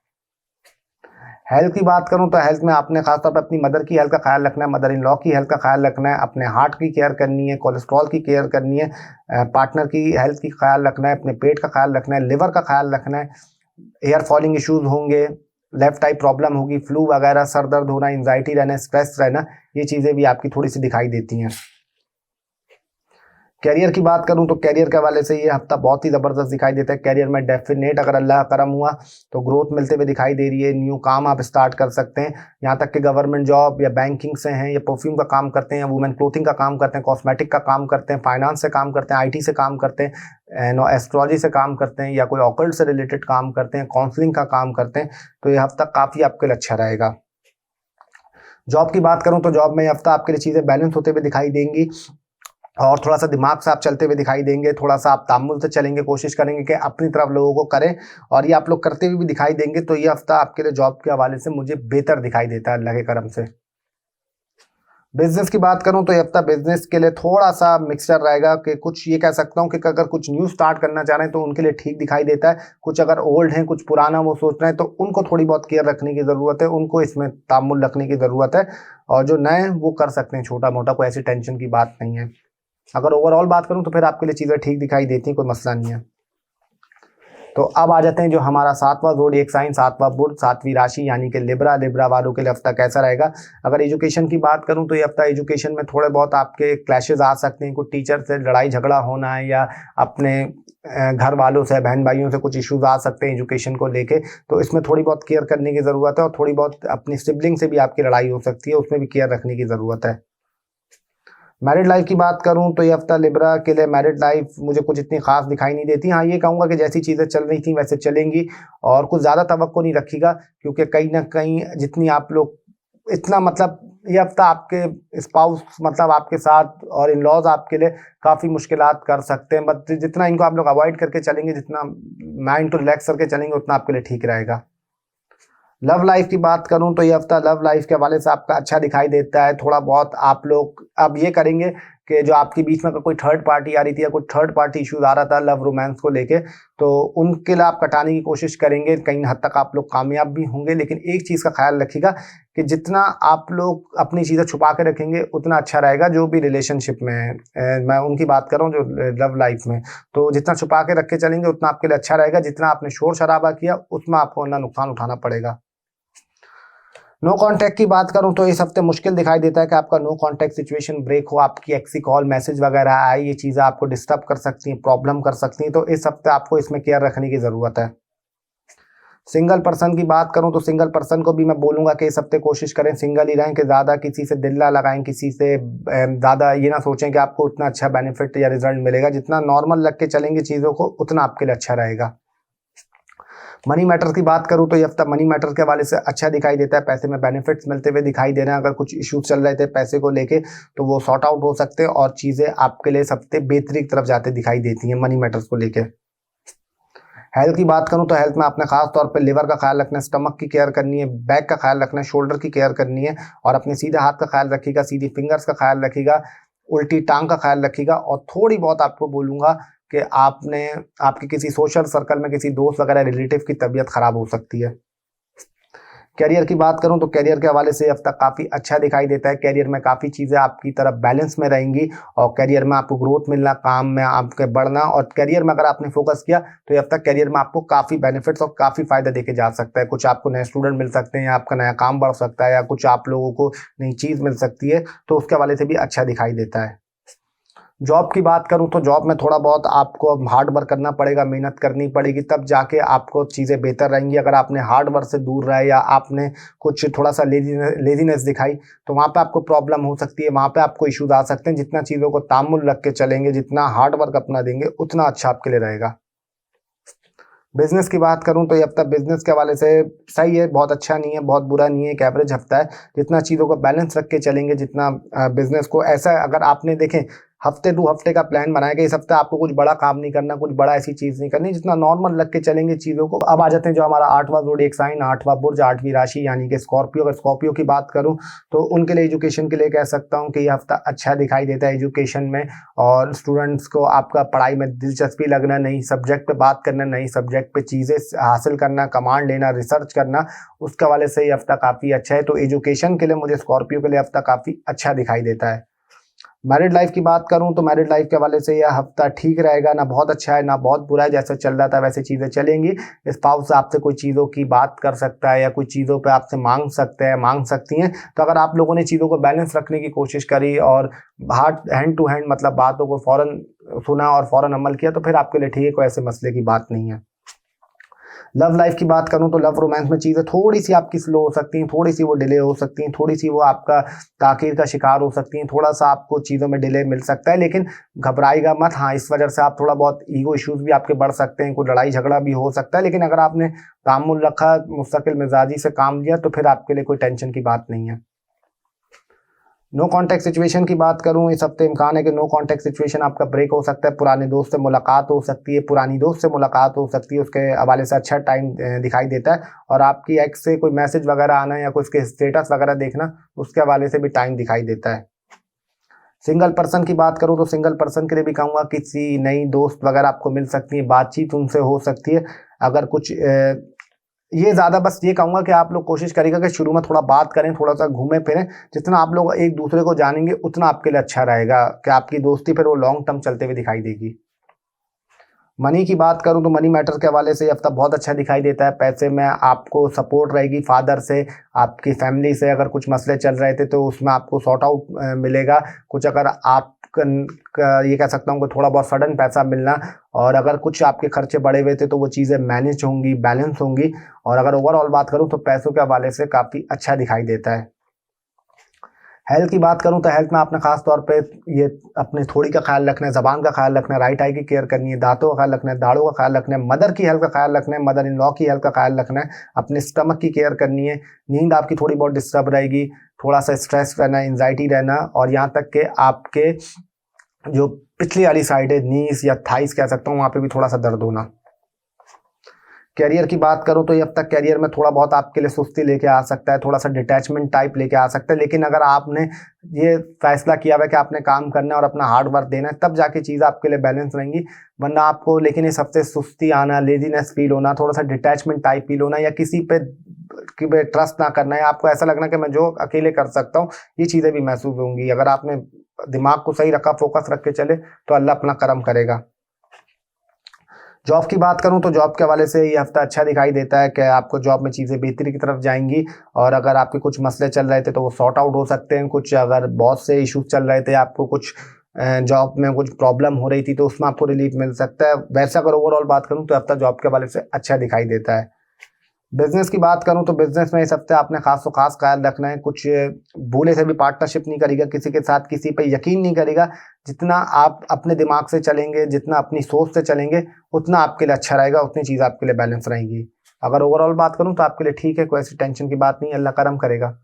हेल्थ की बात करूं तो हेल्थ में आपने खासतौर पर अपनी मदर की हेल्थ का ख्याल रखना है, मदर इन लॉ की हेल्थ का ख्याल रखना है, अपने हार्ट की केयर करनी है, कोलेस्ट्रॉल की केयर करनी है, पार्टनर की हेल्थ की ख्याल रखना है, अपने पेट का ख्याल रखना है, लिवर का ख्याल रखना है। एयर फॉलिंग इश्यूज होंगे, लेफ्ट आई प्रॉब्लम होगी, फ्लू वगैरह, सर दर्द होना, एंजाइटी रहना, स्ट्रेस रहना, ये चीज़ें भी आपकी थोड़ी सी दिखाई देती हैं। कैरियर की बात करूं तो कैरियर के हवाले से ये हफ्ता बहुत ही ज़बरदस्त दिखाई देता है। कैरियर में डेफिनेट अगर अल्लाह करम हुआ तो ग्रोथ मिलते हुए दिखाई दे रही है। न्यू काम आप स्टार्ट कर सकते हैं, यहाँ तक कि गवर्नमेंट जॉब या बैंकिंग से हैं, या परफ्यूम का काम करते हैं, वुमेन क्लोथिंग का काम करते हैं, कॉस्मेटिक का काम करते हैं, फाइनेंस से काम करते हैं, IT से काम करते हैं, एस्ट्रोलॉजी से काम करते हैं, या कोई ऑकल्ट से रिलेटेड काम करते हैं, काउंसलिंग का काम करते हैं, तो ये हफ्ता काफ़ी आपके लिए अच्छा रहेगा। जॉब की बात करूं तो जॉब में ये हफ्ता आपके लिए चीज़ें बैलेंस होते हुए दिखाई देंगी और थोड़ा सा दिमाग से आप चलते हुए दिखाई देंगे, थोड़ा सा आप तामुल से चलेंगे, कोशिश करेंगे कि अपनी तरफ लोगों को करें, और ये आप लोग करते हुए भी दिखाई देंगे। तो ये हफ्ता आपके लिए जॉब के हवाले से मुझे बेहतर दिखाई देता है अल्लाह के करम से। बिजनेस की बात करूं तो ये हफ्ता बिजनेस के लिए थोड़ा सा मिक्सचर रहेगा कि कुछ ये कह सकता हूं कि अगर कुछ न्यू स्टार्ट करना चाह रहे हैं तो उनके लिए ठीक दिखाई देता है। कुछ अगर ओल्ड हैं, कुछ पुराना वो सोच रहे हैं, तो उनको थोड़ी बहुत केयर रखने की ज़रूरत है, उनको इसमें तामुल रखने की ज़रूरत है, और जो नए हैं वो कर सकते हैं छोटा मोटा, कोई ऐसी टेंशन की बात नहीं है। अगर ओवरऑल बात करूं तो फिर आपके लिए चीज़ें ठीक दिखाई देती हैं, कोई मसला नहीं है। तो अब आ जाते हैं जो हमारा 7वां ज़ोडिएक साइन, 7वां बुर्ज, 7वीं राशि यानी कि लिब्रा। लिब्रा वालों के लिए हफ्ता कैसा रहेगा? अगर एजुकेशन की बात करूं तो ये हफ्ता एजुकेशन में थोड़े बहुत आपके क्लैशेस आ सकते हैं, कुछ टीचर से लड़ाई झगड़ा होना है या अपने घर वालों से, बहन भाइयों से कुछ इश्यूज आ सकते हैं एजुकेशन को लेके, तो इसमें थोड़ी बहुत केयर करने की ज़रूरत है। और थोड़ी बहुत अपनी सिबलिंग से भी आपकी लड़ाई हो सकती है, उसमें भी केयर रखने की ज़रूरत है। मैरिड लाइफ की बात करूं तो ये हफ्ता लिब्रा के लिए मैरिड लाइफ मुझे कुछ इतनी खास दिखाई नहीं देती। हाँ, ये कहूँगा कि जैसी चीज़ें चल रही थी वैसे चलेंगी और कुछ ज़्यादा तवक्को नहीं रखिएगा, क्योंकि कहीं ना कहीं जितनी आप लोग इतना मतलब ये हफ्ता आपके स्पाउस मतलब आपके साथ और इन लॉज आपके लिए काफ़ी मुश्किलात कर सकते हैं, बट जितना इनको आप लोग अवॉइड करके चलेंगे, जितना माइंड को रिलैक्स करके चलेंगे, उतना आपके लिए ठीक रहेगा। लव लाइफ की बात करूं तो ये हफ्ता लव लाइफ के हवाले से आपका अच्छा दिखाई देता है। थोड़ा बहुत आप लोग अब ये करेंगे कि जो आपके बीच में कोई थर्ड पार्टी आ रही थी या कुछ थर्ड पार्टी इश्यूज आ रहा था लव रोमांस को लेके, तो उनके लिए आप कटाने की कोशिश करेंगे। कहीं हद तक आप लोग कामयाब भी होंगे, लेकिन एक चीज़ का ख्याल रखिएगा कि जितना आप लोग अपनी चीज़ें छुपा के रखेंगे उतना अच्छा रहेगा। जो भी रिलेशनशिप में है, मैं उनकी बात कर रहा हूँ जो लव लाइफ में, तो जितना छुपा के रख के चलेंगे उतना आपके लिए अच्छा रहेगा। जितना आपने शोर शराबा किया उसमें आपको ना नुकसान उठाना पड़ेगा। नो कांटेक्ट की बात करूं तो इस हफ्ते मुश्किल दिखाई देता है कि आपका नो कांटेक्ट सिचुएशन ब्रेक हो, आपकी एक्सी कॉल मैसेज वगैरह आए, ये चीज़ें आपको डिस्टर्ब कर सकती हैं, प्रॉब्लम कर सकती हैं, तो इस हफ्ते आपको इसमें केयर रखने की ज़रूरत है। सिंगल पर्सन की बात करूं तो सिंगल पर्सन को भी मैं बोलूंगा कि इस हफ्ते कोशिश करें सिंगल ही रहें, कि ज़्यादा किसी से दिल ना लगाएं, किसी से ज़्यादा ये ना सोचें कि आपको उतना अच्छा बेनिफिट या रिजल्ट मिलेगा। जितना नॉर्मल रख के चलेंगे चीज़ों को उतना आपके लिए अच्छा रहेगा। मनी मैटर्स की बात करूं तो ये हफ्ता मनी मैटर्स के हवाले से अच्छा दिखाई देता है। पैसे में बेनिफिट्स मिलते हुए दिखाई दे रहे हैं। अगर कुछ इश्यूज चल रहे थे पैसे को लेके तो वो सॉर्ट आउट हो सकते हैं और चीज़ें आपके लिए इस हफ्ते बेहतरी की तरफ जाते दिखाई देती हैं मनी मैटर्स को लेके। हेल्थ की बात करूं तो हेल्थ में आपने खास तौर पे लिवर का ख्याल रखना है, स्टमक की केयर करनी है, बैक का ख्याल रखना है, शोल्डर की केयर करनी है और अपने सीधे हाथ का ख्याल रखिएगा, सीधी फिंगर्स का ख्याल रखिएगा, उल्टी टांग का ख्याल रखिएगा। और थोड़ी बहुत आपको बोलूँगा कि आपने आपके किसी सोशल सर्कल में किसी दोस्त वगैरह रिलेटिव की तबीयत खराब हो सकती है। कैरियर की बात करूं तो कैरियर के हवाले से हफ्ता काफ़ी अच्छा दिखाई देता है। कैरियर में काफ़ी चीज़ें आपकी तरफ बैलेंस में रहेंगी और कैरियर में आपको ग्रोथ मिलना, काम में आपके बढ़ना, और कैरियर में अगर आपने फोकस किया तो ये हफ्ता कैरियर में आपको काफ़ी बेनिफिट्स और काफ़ी फायदा देके जा सकता है। कुछ आपको नए स्टूडेंट मिल सकते हैं या आपका नया काम बढ़ सकता है या कुछ आप लोगों को नई चीज़ मिल सकती है, तो उसके हवाले से भी अच्छा दिखाई देता है। जॉब की बात करूं तो जॉब में थोड़ा बहुत आपको अब हार्ड वर्क करना पड़ेगा, मेहनत करनी पड़ेगी, तब जाके आपको चीज़ें बेहतर रहेंगी। अगर आपने हार्ड वर्क से दूर रहे या आपने कुछ थोड़ा सा लेजीनेस दिखाई तो वहाँ पे आपको प्रॉब्लम हो सकती है, वहाँ पे आपको इश्यूज आ सकते हैं। जितना चीज़ों को तामुल रख के चलेंगे, जितना हार्ड वर्क अपना देंगे, उतना अच्छा आपके लिए रहेगा। बिजनेस की बात करूं तो ये हफ्ता बिजनेस के हवाले से सही है, बहुत अच्छा नहीं है, बहुत बुरा नहीं है, एक एवरेज हफ्ता है। जितना चीज़ों को बैलेंस रख के चलेंगे, जितना बिजनेस को ऐसा अगर आपने देखें हफ्ते 2 हफ्ते का प्लान बनाएगा, इस हफ्ते आपको कुछ बड़ा काम नहीं करना, कुछ बड़ा ऐसी चीज़ नहीं करनी, जितना नॉर्मल रख के चलेंगे चीज़ों को। अब आ जाते हैं जो हमारा 8वां ज़ोडिएक साइन, 8वां बुर्ज, 8वीं राशि यानी कि स्कॉर्पियो। अगर स्कॉर्पियो की बात करूं तो उनके लिए एजुकेशन के लिए कह सकता हूं कि ये हफ्ता अच्छा दिखाई देता है एजुकेशन में। और स्टूडेंट्स को आपका पढ़ाई में दिलचस्पी लगना, नई सब्जेक्ट पे बात करना, नई सब्जेक्ट पे चीज़ें हासिल करना, कमांड लेना, रिसर्च करना, उसके हवाले से ये हफ्ता काफ़ी अच्छा है। तो एजुकेशन के लिए मुझे स्कॉर्पियो के लिए हफ्ता काफ़ी अच्छा दिखाई देता है। मैरिड लाइफ की बात करूं तो मैरिड लाइफ के हवाले से यह हफ्ता ठीक रहेगा, ना बहुत अच्छा है ना बहुत बुरा है। जैसे चल रहा था वैसे चीज़ें चलेंगी। स्पाउस आपसे कोई चीज़ों की बात कर सकता है या कुछ चीज़ों पे आपसे मांग सकते हैं, मांग सकती हैं। तो अगर आप लोगों ने चीज़ों को बैलेंस रखने की कोशिश करी और हार्ट हैंड टू हैंड मतलब बातों को फ़ौरन सुना और फ़ौरन अमल किया तो फिर आपके लिए ठीक है, कोई ऐसे मसले की बात नहीं है। लव लाइफ की बात करूं तो लव रोमांस में चीज़ें थोड़ी सी आपकी स्लो हो सकती हैं, थोड़ी सी वो डिले हो सकती हैं, थोड़ी सी वो आपका ताख़ीर का शिकार हो सकती हैं, थोड़ा सा आपको चीज़ों में डिले मिल सकता है, लेकिन घबराएगा मत। हाँ, इस वजह से आप थोड़ा बहुत ईगो इश्यूज भी आपके बढ़ सकते हैं, कोई लड़ाई झगड़ा भी हो सकता है, लेकिन अगर आपने तामुल रखा, मुस्तकिल मिजाजी से काम लिया तो फिर आपके लिए कोई टेंशन की बात नहीं है। नो कांटेक्ट सिचुएशन की बात करूं, इस हफ्ते इम्कान है कि नो कांटेक्ट सिचुएशन आपका ब्रेक हो सकता है, पुराने दोस्त से मुलाकात हो सकती है, पुरानी दोस्त से मुलाकात हो सकती है, उसके हवाले से अच्छा टाइम दिखाई देता है। और आपकी एक्स से कोई मैसेज वगैरह आना या कोई उसके स्टेटस वगैरह देखना, उसके हवाले से भी टाइम दिखाई देता है। सिंगल पर्सन की बात करूं तो सिंगल पर्सन के लिए भी कहूँगा किसी नई दोस्त वगैरह आपको मिल सकती है, बातचीत उनसे हो सकती है। अगर कुछ ये ज़्यादा बस ये कहूँगा कि आप लोग कोशिश करिएगा कि शुरू में थोड़ा बात करें, थोड़ा सा घूमें फिरें। जितना आप लोग एक दूसरे को जानेंगे उतना आपके लिए अच्छा रहेगा कि आपकी दोस्ती फिर वो लॉन्ग टर्म चलते हुए दिखाई देगी। मनी की बात करूं तो मनी मैटर के हवाले से ये हफ्ता बहुत अच्छा दिखाई देता है। पैसे में आपको सपोर्ट रहेगी फादर से, आपकी फैमिली से अगर कुछ मसले चल रहे थे तो उसमें आपको सॉर्ट आउट मिलेगा। कुछ अगर आप ये कह सकता हूँ कि थोड़ा बहुत सडन पैसा मिलना, और अगर कुछ आपके खर्चे बढ़े हुए थे तो वो चीज़ें मैनेज होंगी, बैलेंस होंगी। और अगर ओवरऑल बात करूँ तो पैसों के हवाले से काफ़ी अच्छा दिखाई देता है। हेल्थ की बात करूं तो हेल्थ में आपने खास तौर पे ये अपने थोड़ी का ख्याल रखना है, जबान का ख्याल रखना है, राइट आई की केयर करनी है, दांतों का ख्याल रखना है, दाढ़ों का ख्याल रखना है, मदर की हेल्थ का ख्याल रखना है, मदर इन लॉ की हेल्थ का ख्याल रखना है, अपने स्टमक की केयर करनी है। नींद आपकी थोड़ी बहुत डिस्टर्ब रहेगी, थोड़ा सा स्ट्रेस रहना, एंजाइटी रहना, और यहाँ तक कि आपके जो पिछली वाली साइड है, नीज या थाइस कह सकता हूँ, वहाँ पे भी थोड़ा सा दर्द होना। कैरियर की बात करूं तो ये अब तक कैरियर में थोड़ा बहुत आपके लिए सुस्ती लेके आ सकता है, थोड़ा सा डिटैचमेंट टाइप लेके आ सकता है। लेकिन अगर आपने ये फैसला किया हुआ कि आपने काम करना है और अपना हार्ड वर्क देना है, तब जाके चीज़ आपके लिए बैलेंस रहेंगी। वरना आपको लेकिन इस हफ्ते सुस्ती आना, लेजीनेस फील होना, थोड़ा सा डिटैचमेंट टाइप फील होना, या किसी पे ट्रस्ट ना करना है, आपको ऐसा लगना कि मैं जो अकेले कर सकता हूँ, ये चीज़ें भी महसूस होंगी। अगर आपने दिमाग को सही रखा, फोकस रख के चले, तो अल्लाह अपना करम करेगा। जॉब की बात करूं तो जॉब के हवाले से ये हफ्ता अच्छा दिखाई देता है कि आपको जॉब में चीज़ें बेहतरी की तरफ जाएंगी। और अगर आपके कुछ मसले चल रहे थे तो वो सॉर्ट आउट हो सकते हैं। कुछ अगर बॉस से इश्यूज चल रहे थे, आपको कुछ जॉब में कुछ प्रॉब्लम हो रही थी, तो उसमें आपको रिलीफ मिल सकता है। वैसे अगर ओवरऑल बात करूं तो हफ्ता जॉब के हवाले से अच्छा दिखाई देता है। बिजनेस की बात करूं तो बिजनेस में इस हफ्ते आपने खास ख्याल रखना है। कुछ भूले से भी पार्टनरशिप नहीं करेगा, किसी के साथ किसी पे यकीन नहीं करेगा। जितना आप अपने दिमाग से चलेंगे, जितना अपनी सोच से चलेंगे, उतना आपके लिए अच्छा रहेगा, उतनी चीज़ आपके लिए बैलेंस रहेंगी। अगर ओवरऑल बात करूं तो आपके लिए ठीक है, कोई ऐसी टेंशन की बात नहीं, अल्लाह करम करेगा।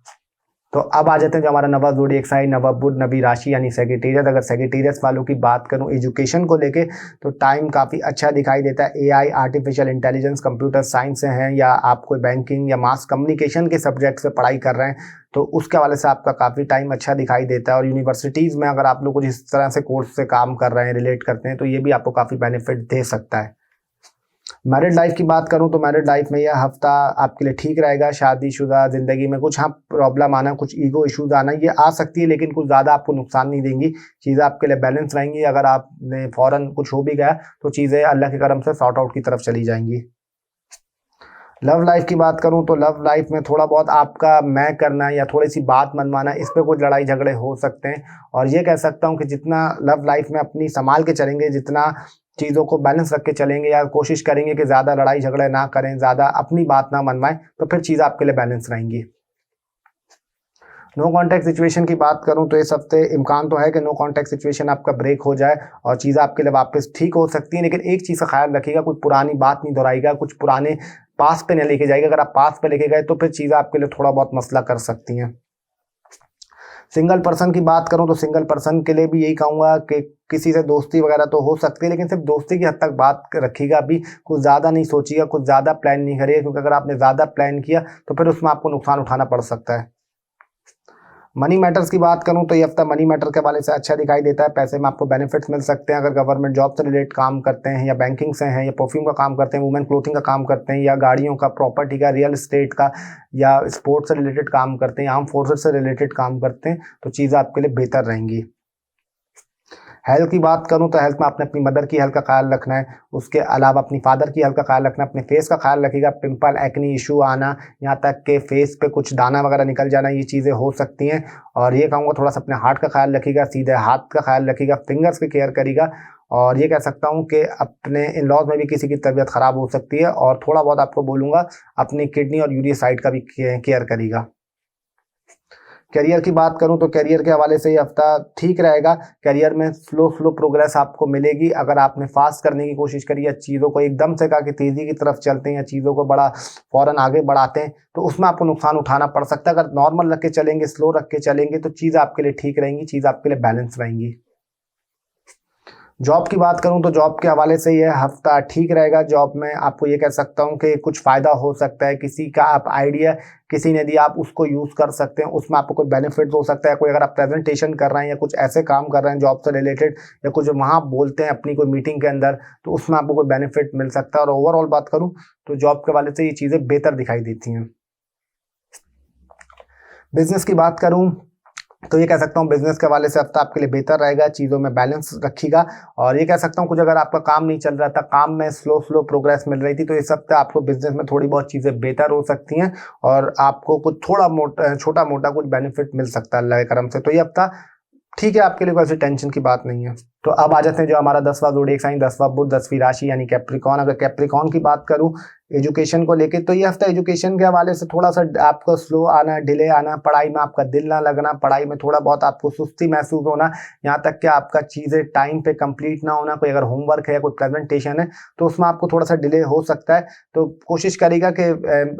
तो अब आ जाते हैं जो हमारा नवा ज़ोडिएक साइन, नवा बुध, नवी राशि यानी सेजिटेरियस। अगर सेजिटेरियस वालों की बात करूं एजुकेशन को लेके, तो टाइम काफ़ी अच्छा दिखाई देता है। AI, artificial intelligence, computer science से हैं, या आप कोई बैंकिंग या मास कम्युनिकेशन के सब्जेक्ट से पढ़ाई कर रहे हैं, तो उसके हवाले से आपका काफ़ी टाइम अच्छा दिखाई देता है। और यूनिवर्सिटीज़ में अगर आप लोग कुछ इस तरह से कोर्स से काम कर रहे हैं, रिलेट करते हैं, तो ये भी आपको काफ़ी बेनिफिट दे सकता है। मैरिड लाइफ की बात करूं तो मैरिड लाइफ में यह हफ्ता आपके लिए ठीक रहेगा। शादीशुदा जिंदगी में कुछ प्रॉब्लम आना, कुछ ईगो इश्यूज आना, ये आ सकती है, लेकिन कुछ ज़्यादा आपको नुकसान नहीं देंगी। चीज़ें आपके लिए बैलेंस रहेंगी। अगर आपने फौरन कुछ हो भी गया तो चीज़ें अल्लाह के करम से सॉर्ट आउट की तरफ चली जाएंगी। लव लाइफ की बात करूं तो लव लाइफ में थोड़ा बहुत आपका मैं करना या थोड़ी सी बात मनवाना, इस पे कुछ लड़ाई झगड़े हो सकते हैं। और ये कह सकता हूं कि जितना लव लाइफ में अपनी संभाल के चलेंगे, जितना चीज़ों को बैलेंस रख के चलेंगे, या कोशिश करेंगे कि ज़्यादा लड़ाई झगड़े ना करें, ज़्यादा अपनी बात ना मनवाएं, तो फिर चीज़ आपके लिए बैलेंस रहेंगी। नो कॉन्टैक्ट सिचुएशन की बात करूं तो इस हफ्ते इम्कान तो है कि नो कॉन्टैक्ट सिचुएशन आपका ब्रेक हो जाए और चीज़ें आपके लिए वापस ठीक हो सकती हैं। लेकिन एक चीज़ का ख्याल रखिएगा, कुछ पुरानी बात नहीं दोहराइएगा, कुछ पुराने पास पे नहीं लेके जाएगा। अगर आप पास पे लेके गए तो फिर चीज़ें आपके लिए थोड़ा बहुत मसला कर सकती हैं। सिंगल पर्सन की बात करूं तो सिंगल पर्सन के लिए भी यही कहूँगा कि किसी से दोस्ती वगैरह तो हो सकती है, लेकिन सिर्फ दोस्ती की हद तक बात रखिएगा। अभी कुछ ज़्यादा नहीं सोचिएगा, कुछ ज़्यादा प्लान नहीं करिएगा, क्योंकि अगर आपने ज़्यादा प्लान किया तो फिर उसमें आपको नुकसान उठाना पड़ सकता है। मनी मैटर्स की बात करूं तो ये हफ्ता मनी मैटर के वाले से अच्छा दिखाई देता है। पैसे में आपको बेनिफिट्स मिल सकते हैं। अगर गवर्नमेंट जॉब से रिलेटेड काम करते हैं, या बैंकिंग से हैं, या परफ्यूम का काम करते हैं, वुमेन क्लोथिंग का काम करते हैं, या गाड़ियों का, प्रॉपर्टी का, रियल एस्टेट का, या स्पोर्ट्स से रिलेटेड काम करते हैं, या आर्म फोर्सेस से रिलेटेड काम करते हैं, तो चीज़ें आपके लिए बेहतर रहेंगी। हेल्थ की बात करूं तो हेल्थ में आपने अपनी मदर की हेल्थ का ख्याल रखना है। उसके अलावा अपनी फादर की हेल्थ का ख्याल रखना है। अपने फेस का ख्याल रखिएगा। पिंपल, एक्नी इशू आना, यहाँ तक के फेस पे कुछ दाना वगैरह निकल जाना, ये चीज़ें हो सकती हैं। और ये कहूँगा थोड़ा सा अपने हार्ट का ख्याल रखिएगा, सीधे हाथ का ख्याल रखिएगा, फिंगर्स की केयर करिएगा। और ये कह सकता हूँ कि अपने इन लॉज में भी किसी की तबीयत ख़राब हो सकती है। और थोड़ा बहुत आपको बोलूँगा अपनी किडनी और यूरिया साइड का भी केयर करिएगा। करियर की बात करूं तो करियर के हवाले से ये हफ्ता ठीक रहेगा। करियर में स्लो प्रोग्रेस आपको मिलेगी। अगर आपने फास्ट करने की कोशिश करी, या चीज़ों को एकदम से कहा कि तेज़ी की तरफ चलते हैं, या चीज़ों को बड़ा फौरन आगे बढ़ाते हैं, तो उसमें आपको नुकसान उठाना पड़ सकता है। अगर नॉर्मल रख के चलेंगे, स्लो रख के चलेंगे, तो चीज़ आपके लिए ठीक रहेंगी, चीज़ आपके लिए बैलेंस रहेंगी। जॉब की बात करूं तो जॉब के हवाले से ये हफ्ता ठीक रहेगा। जॉब में आपको ये कह सकता हूं कि कुछ फ़ायदा हो सकता है। किसी का आप आइडिया किसी ने दिया, आप उसको यूज़ कर सकते हैं, उसमें आपको कोई बेनिफिट हो सकता है। कोई अगर आप प्रेजेंटेशन कर रहे हैं, या कुछ ऐसे काम कर रहे हैं जॉब से रिलेटेड, या कुछ वहाँ बोलते हैं अपनी कोई मीटिंग के अंदर, तो उसमें आपको कोई बेनिफिट मिल सकता है। और ओवरऑल बात करूँ तो जॉब के हवाले से ये चीज़ें बेहतर दिखाई देती हैं। बिजनेस की बात करूँ तो ये कह सकता हूँ बिजनेस के हवाले से हफ्ता आपके लिए बेहतर रहेगा, चीज़ों में बैलेंस रखिएगा। और ये कह सकता हूँ कुछ अगर आपका काम नहीं चल रहा था, काम में स्लो स्लो प्रोग्रेस मिल रही थी, तो इस हफ्ते आपको बिजनेस में थोड़ी बहुत चीज़ें बेहतर हो सकती हैं और आपको कुछ थोड़ा मोटा छोटा मोटा कुछ बेनिफिट मिल सकता है अल्लाह के करम से। तो ये हफ्ता ठीक है आपके लिए, कोई ऐसी टेंशन की बात नहीं है। तो अब आ जाते हैं जो हमारा 10वां ज़ोडिएक साइन, 10वां बुध, 10वीं राशि यानी कैप्रिकॉन। अगर कैप्रिकॉन की बात करूं एजुकेशन को लेके, तो ये हफ्ता एजुकेशन के हवाले से थोड़ा सा आपको स्लो आना, डिले आना, पढ़ाई में आपका दिल ना लगना, पढ़ाई में थोड़ा बहुत आपको सुस्ती महसूस होना, यहाँ तक कि आपका चीज़ें टाइम पे कंप्लीट ना होना। कोई अगर होमवर्क है, कोई प्रेजेंटेशन है, तो उसमें आपको थोड़ा सा डिले हो सकता है। तो कोशिश करिएगा कि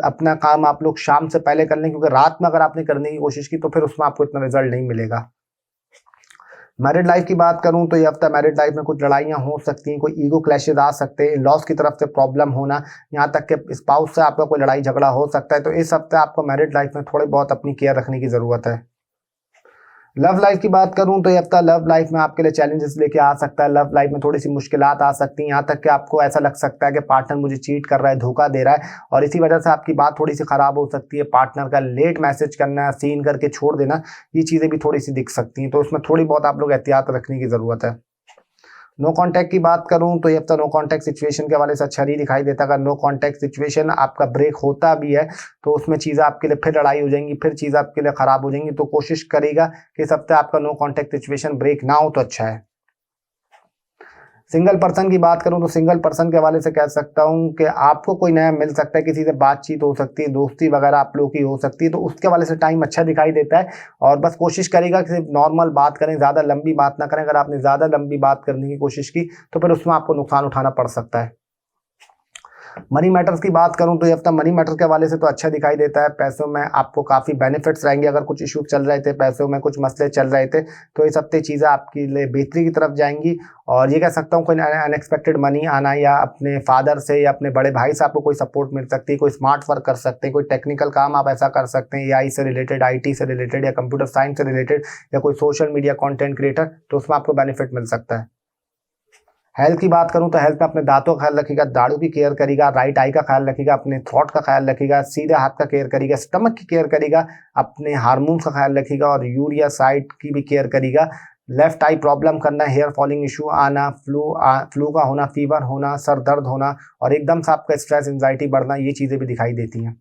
अपना काम आप लोग शाम से पहले कर लें, क्योंकि रात में अगर आपने करने की कोशिश की तो फिर उसमें आपको इतना रिजल्ट नहीं मिलेगा। मैरिड लाइफ की बात करूं तो ये हफ्ता मैरिड लाइफ में कुछ लड़ाइयां हो सकती हैं, कोई ईगो क्लैशेज आ सकते हैं, लॉस की तरफ से प्रॉब्लम होना, यहाँ तक कि स्पाउस से आपका कोई लड़ाई झगड़ा हो सकता है। तो इस हफ्ते आपको मैरिड लाइफ में थोड़ी बहुत अपनी केयर रखने की ज़रूरत है। लव लाइफ की बात करूं तो ये हफ्ता लव लाइफ में आपके लिए चैलेंजेस लेके आ सकता है। लव लाइफ में थोड़ी सी मुश्किलात आ सकती हैं, यहाँ तक कि आपको ऐसा लग सकता है कि पार्टनर मुझे चीट कर रहा है, धोखा दे रहा है, और इसी वजह से आपकी बात थोड़ी सी खराब हो सकती है। पार्टनर का लेट मैसेज करना, सीन करके छोड़ देना, ये चीज़ें भी थोड़ी सी दिख सकती हैं। तो उसमें थोड़ी बहुत आप लोग एहतियात रखने की ज़रूरत है। नो कांटेक्ट की बात करूं तो ये हफ्ता नो कांटेक्ट सिचुएशन के हवाले से अच्छा नहीं दिखाई देता। अगर नो कांटेक्ट सिचुएशन आपका ब्रेक होता भी है तो उसमें चीज़ें आपके लिए फिर लड़ाई हो जाएंगी, फिर चीज़ें आपके लिए ख़राब हो जाएंगी। तो कोशिश करेगा कि इस हफ्ते आपका नो कांटेक्ट सिचुएशन ब्रेक ना हो तो अच्छा है। सिंगल पर्सन की बात करूं तो सिंगल पर्सन के हवाले से कह सकता हूं कि आपको कोई नया मिल सकता है, किसी से बातचीत हो सकती है, दोस्ती वगैरह आप लोगों की हो सकती है, तो उसके हवाले से टाइम अच्छा दिखाई देता है। और बस कोशिश करेगा कि सिर्फ नॉर्मल बात करें, ज़्यादा लंबी बात ना करें। अगर आपने ज़्यादा लंबी बात करने की कोशिश की तो फिर उसमें आपको नुकसान उठाना पड़ सकता है। मनी मैटर्स की बात करूं तो ये हफ्ता मनी मैटर्स के हवाले से तो अच्छा दिखाई देता है। पैसों में आपको काफ़ी बेनिफिट्स रहेंगे। अगर कुछ इशू चल रहे थे, पैसों में कुछ मसले चल रहे थे, तो इस हफ्ते चीज़ें आपके लिए बेहतरी की तरफ जाएंगी। और ये कह सकता हूँ कोई अनएक्सपेक्टेड मनी आना, या अपने फादर से या अपने बड़े भाई से आपको कोई सपोर्ट मिल सकती है, कोई स्मार्ट वर्क कर सकते हैं, कोई टेक्निकल काम आप ऐसा कर सकते हैं, AI से रिलेटेड, IT से रिलेटेड, या कंप्यूटर साइंस से रिलेटेड, या कोई सोशल मीडिया कंटेंट क्रिएटर, तो उसमें आपको बेनिफिट मिल सकता है। हेल्थ की बात करूं तो हेल्थ में अपने दांतों का ख्याल रखिएगा, दाढ़ों की केयर करिएगा, राइट आई का ख्याल रखिएगा, अपने थॉट का ख्याल रखिएगा, सीधे हाथ का केयर करिएगा, स्टमक की केयर करिएगा, अपने हार्मोन्स का ख्याल रखिएगा, और यूरिया साइट की भी केयर करिएगा। लेफ्ट आई प्रॉब्लम करना, हेयर फॉलिंग इशू आना, फ्लू का होना, फीवर होना, सर दर्द होना, और एकदम से आपका स्ट्रेस एंजाइटी बढ़ना, ये चीज़ें भी दिखाई देती हैं।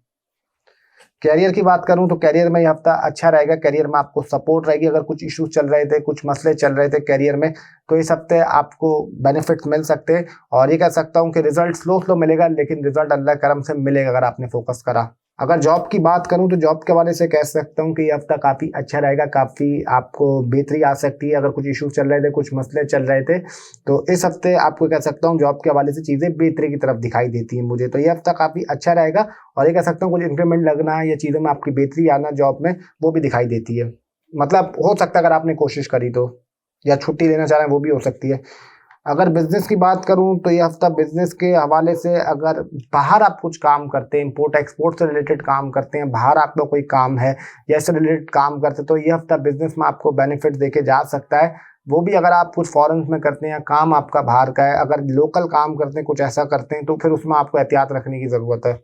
कैरियर की बात करूं तो कैरियर में ये हफ्ता अच्छा रहेगा। कैरियर में आपको सपोर्ट रहेगी। अगर कुछ इश्यूज चल रहे थे, कुछ मसले चल रहे थे कैरियर में, तो इस हफ्ते आपको बेनिफिट्स मिल सकते हैं। और ये कह सकता हूं कि रिजल्ट स्लो स्लो मिलेगा, लेकिन रिजल्ट अल्लाह करम से मिलेगा अगर आपने फोकस करा। अगर जॉब की बात करूं तो जॉब के हवाले से कह सकता हूं कि ये हफ्ता काफ़ी अच्छा रहेगा, काफ़ी आपको बेहतरी आ सकती है। अगर कुछ इश्यूज चल रहे थे, कुछ मसले चल रहे थे, तो इस हफ्ते आपको कह सकता हूं जॉब के हवाले से चीज़ें बेहतरी की तरफ दिखाई देती हैं मुझे। तो ये हफ्ता काफ़ी अच्छा रहेगा। और ये कह सकता हूँ कुछ इंक्रीमेंट लगना या चीज़ों में आपकी बेहतरी आना जॉब में, वो भी दिखाई देती है। मतलब हो सकता है अगर आपने कोशिश करी तो, या छुट्टी लेना चाह रहे हैं वो भी हो सकती है। अगर बिजनेस की बात करूं तो ये हफ्ता बिजनेस के हवाले से, अगर बाहर आप कुछ काम करते हैं, इंपोर्ट एक्सपोर्ट से रिलेटेड काम करते हैं, बाहर आपका कोई काम है या इससे रिलेटेड काम करते हैं, तो ये हफ्ता बिजनेस में आपको बेनिफिट देके जा सकता है। वो भी अगर आप कुछ फॉरेन में करते हैं, काम आपका बाहर का है, अगर लोकल काम करते हैं, कुछ ऐसा करते हैं, तो फिर उसमें आपको एहतियात रखने की ज़रूरत है।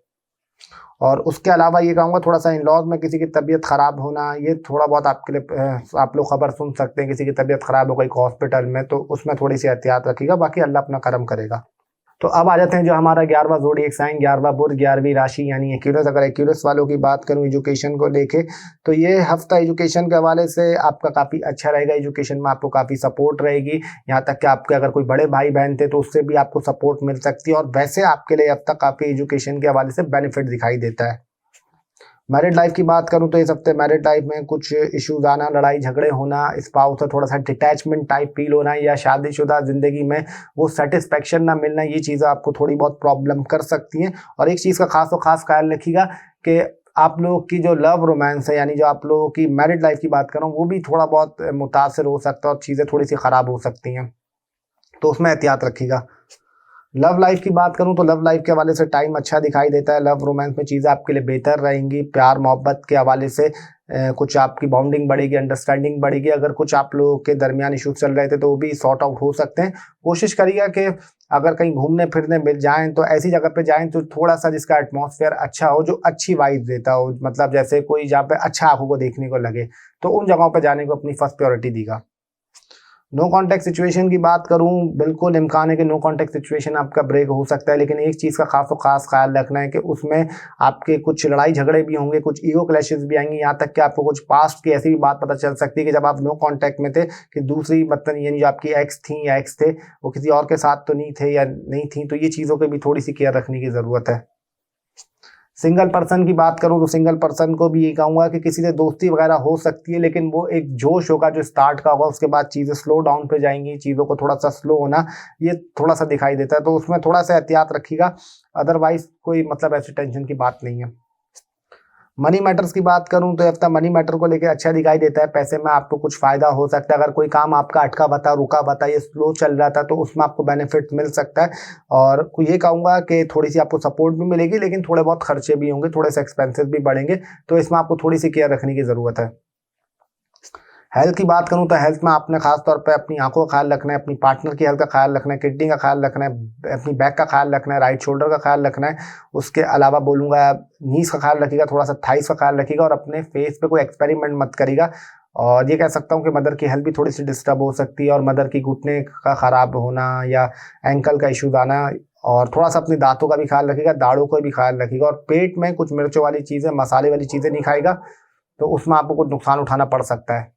और उसके अलावा ये कहूँगा थोड़ा सा इन लॉज में किसी की तबीयत ख़राब होना, ये थोड़ा बहुत आपके लिए आप लोग खबर सुन सकते हैं। किसी की तबीयत ख़राब हो गई हॉस्पिटल में, तो उसमें थोड़ी सी एहतियात रखिएगा, बाकी अल्लाह अपना करम करेगा। तो अब आ जाते हैं जो हमारा 11वां ज़ोडिएक साइन, 11वां बुध, 11वीं राशि यानी एक्यूरस। अगर एक्यूरस वालों की बात करूं एजुकेशन को लेके, तो ये हफ्ता एजुकेशन के हवाले से आपका काफ़ी अच्छा रहेगा। एजुकेशन में आपको काफ़ी सपोर्ट रहेगी। यहाँ तक कि आपके अगर कोई बड़े भाई बहन थे तो उससे भी आपको सपोर्ट मिल सकती है। और वैसे आपके लिए हफ्ता काफ़ी एजुकेशन के हवाले से बेनिफिट दिखाई देता है। मैरिड लाइफ की बात करूं तो इस हफ्ते मैरिड लाइफ में कुछ इश्यूज आना, लड़ाई झगड़े होना, स्पाउस से थोड़ा सा डिटैचमेंट टाइप फील होना, या शादीशुदा जिंदगी में वो सेटिस्फेक्शन ना मिलना, ये चीज़ें आपको थोड़ी बहुत प्रॉब्लम कर सकती हैं। और एक चीज़ का खास और खास ख्याल रखिएगा कि आप लोगों की जो लव रोमांस है, यानी जो आप लोगों की मैरिड लाइफ की बात करूँ, वो भी थोड़ा बहुत मुतासर हो सकता है और चीज़ें थोड़ी सी ख़राब हो सकती हैं, तो उसमें एहतियात रखिएगा। लव लाइफ की बात करूं तो लव लाइफ के हवाले से टाइम अच्छा दिखाई देता है। लव रोमांस में चीज़ें आपके लिए बेहतर रहेंगी। प्यार मोहब्बत के हवाले से कुछ आपकी बॉन्डिंग बढ़ेगी, अंडरस्टैंडिंग बढ़ेगी। अगर कुछ आप लोगों के दरमियान इश्यूज चल रहे थे तो वो भी सॉर्ट आउट हो सकते हैं। कोशिश करिएगा कि अगर कहीं घूमने फिरने मिल जाएं तो ऐसी जगह पे जाएं तो थोड़ा सा जिसका एटमॉस्फेयर अच्छा हो, जो अच्छी वाइब देता हो, मतलब जैसे कोई जहाँ पे अच्छा आंखों को देखने को लगे, तो उन जगहों पे जाने को अपनी फर्स्ट प्रायोरिटी देगा। नो कॉन्टैक्ट सिचुएशन की बात करूं, बिल्कुल इम्कान है कि नो कॉन्टैक्ट सिचुएशन आपका ब्रेक हो सकता है, लेकिन एक चीज़ का खास ख्याल रखना है कि उसमें आपके कुछ लड़ाई झगड़े भी होंगे, कुछ ईगो क्लैशेस भी आएंगे, यहाँ तक कि आपको कुछ पास्ट की ऐसी भी बात पता चल सकती है कि जब आप नो कॉन्टैक्ट में थे कि दूसरी मतलब यानी जो आपकी एक्स थी या एक्स थे वो किसी और के साथ तो नहीं थे या नहीं थी, तो ये चीज़ों की भी थोड़ी सी केयर रखने की ज़रूरत है। सिंगल पर्सन की बात करूं तो सिंगल पर्सन को भी ये कहूंगा कि किसी से दोस्ती वगैरह हो सकती है, लेकिन वो एक जोश होगा जो स्टार्ट का होगा, उसके बाद चीज़ें स्लो डाउन पे जाएंगी, चीज़ों को थोड़ा सा स्लो होना ये थोड़ा सा दिखाई देता है, तो उसमें थोड़ा सा एहतियात रखिएगा। अदरवाइज कोई मतलब ऐसी टेंशन की बात नहीं है। मनी मैटर्स की बात करूं तो हफ्ता मनी मैटर को लेकर अच्छा दिखाई देता है। पैसे में आपको कुछ फायदा हो सकता है। अगर कोई काम आपका अटका बता रुका बता ये स्लो चल रहा था तो उसमें आपको बेनिफिट मिल सकता है। और ये कहूंगा कि थोड़ी सी आपको सपोर्ट भी मिलेगी, लेकिन थोड़े बहुत खर्चे भी होंगे, थोड़े से एक्सपेंसेस भी बढ़ेंगे, तो इसमें आपको थोड़ी सी केयर रखने की जरूरत है। हेल्थ की बात करूं तो हेल्थ में आपने खास तौर पे अपनी आंखों का ख्याल रखना है, अपनी पार्टनर की हेल्थ का ख्याल रखना है, किडनी का ख्याल रखना है, अपनी बैक का ख्याल रखना है, राइट शोल्डर का ख्याल रखना है। उसके अलावा बोलूँगा नीज का ख्याल रखिएगा, थोड़ा सा थाइस का ख्याल रखिएगा, और अपने फेस पे कोई एक्सपेरिमेंट मत करिएगा। और ये कह सकता हूँ कि मदर की हेल्थ भी थोड़ी सी डिस्टर्ब हो सकती है, और मदर की घुटने का ख़राब होना या एंकल का इशूज आना, और थोड़ा सा अपने दांतों का भी ख्याल रखिएगा, दाढ़ों का भी ख्याल रखिएगा, और पेट में कुछ मिर्चों वाली चीज़ें मसाले वाली चीज़ें नहीं खाएगा, तो उसमें आपको कुछ नुकसान उठाना पड़ सकता है।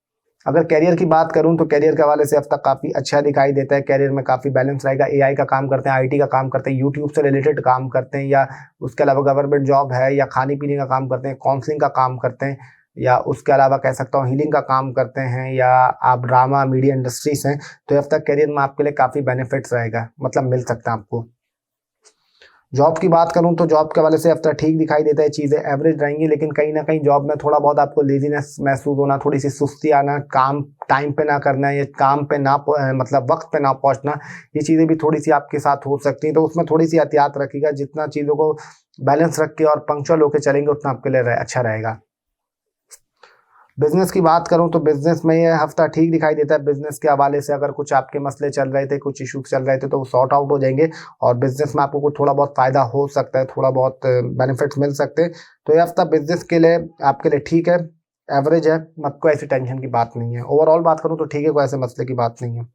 अगर कैरियर की बात करूं तो कैरियर के हवाले से अब तक काफ़ी अच्छा दिखाई देता है। कैरियर में काफ़ी बैलेंस रहेगा। एआई का काम करते हैं, आईटी का काम करते हैं, यूट्यूब से रिलेटेड काम करते हैं, या उसके अलावा गवर्नमेंट जॉब है, या खाने पीने का काम करते हैं, काउंसलिंग का काम करते हैं, या उसके अलावा कह सकता हूँ हीलिंग का काम करते हैं, या आप ड्रामा मीडिया इंडस्ट्रीज हैं, तो अब तक कैरियर में आपके लिए काफ़ी बेनिफिट्स रहेगा, मतलब मिल सकता है आपको। जॉब की बात करूं तो जॉब के वाले से हफ्ता ठीक दिखाई देता है, चीज़ें एवरेज रहेंगी, लेकिन कहीं ना कहीं जॉब में थोड़ा बहुत आपको लेजीनेस महसूस होना, थोड़ी सी सुस्ती आना, काम टाइम पे ना करना, या काम पे ना मतलब वक्त पे ना पहुंचना, ये चीज़ें भी थोड़ी सी आपके साथ हो सकती हैं, तो उसमें थोड़ी सी एहतियात रखिएगा। जितना चीज़ों को बैलेंस रख के और पंक्चुअल होकर चलेंगे उतना आपके लिए अच्छा रहेगा। बिजनेस की बात करूं तो बिजनेस में ये हफ्ता ठीक दिखाई देता है। बिजनेस के हवाले से अगर कुछ आपके मसले चल रहे थे, कुछ इशूज चल रहे थे, तो वो सॉर्ट आउट हो जाएंगे, और बिजनेस में आपको कुछ थोड़ा बहुत फायदा हो सकता है, थोड़ा बहुत बेनिफिट्स मिल सकते हैं। तो ये हफ्ता बिजनेस के लिए आपके लिए ठीक है, एवरेज है, मत कोई ऐसी टेंशन की बात नहीं है। ओवरऑल बात करूँ तो ठीक है, कोई ऐसे मसले की बात नहीं है।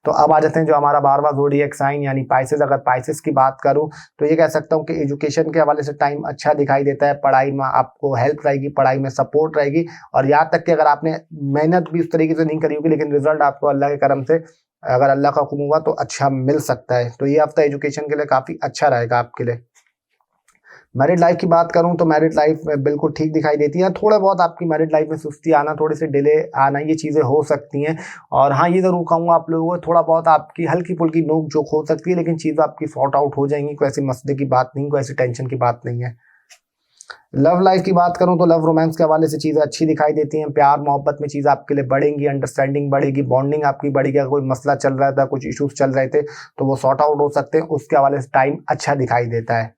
तो अब आ जाते हैं जो हमारा 12वां ज़ोडिएक साइन यानी पाइसेस। अगर पाइसेस की बात करूं तो ये कह सकता हूं कि एजुकेशन के हवाले से टाइम अच्छा दिखाई देता है। पढ़ाई में आपको हेल्प रहेगी, पढ़ाई में सपोर्ट रहेगी, और यहाँ तक कि अगर आपने मेहनत भी उस तरीके से नहीं करी होगी, लेकिन रिजल्ट आपको अल्लाह के करम से अगर अल्लाह का हुक्म हुआ तो अच्छा मिल सकता है। तो ये हफ्ता एजुकेशन के लिए काफ़ी अच्छा रहेगा आपके लिए। मैरिड लाइफ की बात करूं तो मैरिड लाइफ बिल्कुल ठीक दिखाई देती है। थोड़ा बहुत आपकी मैरिड लाइफ में सुस्ती आना, थोड़ी सी डिले आना, ये चीज़ें हो सकती हैं। और हाँ, ये ज़रूर कहूँगा आप लोगों को थोड़ा बहुत आपकी हल्की फुल्की नोक जोक हो सकती है, लेकिन चीज़ें आपकी सॉर्ट आउट हो जाएंगी। कोई ऐसी मसले की बात नहीं, कोई ऐसी टेंशन की बात नहीं है। लव लाइफ की बात करूं तो लव रोमांस के हवाले से चीज़ें अच्छी दिखाई देती हैं। प्यार मोहब्बत में चीज़ें आपके लिए बढ़ेंगी, अंडरस्टैंडिंग बढ़ेगी, बॉन्डिंग आपकी बढ़ेगी। अगर कोई मसला चल रहा था, कुछ इशूज चल रहे थे, तो वो सॉर्ट आउट हो सकते हैं। उसके हवाले से टाइम अच्छा दिखाई देता है।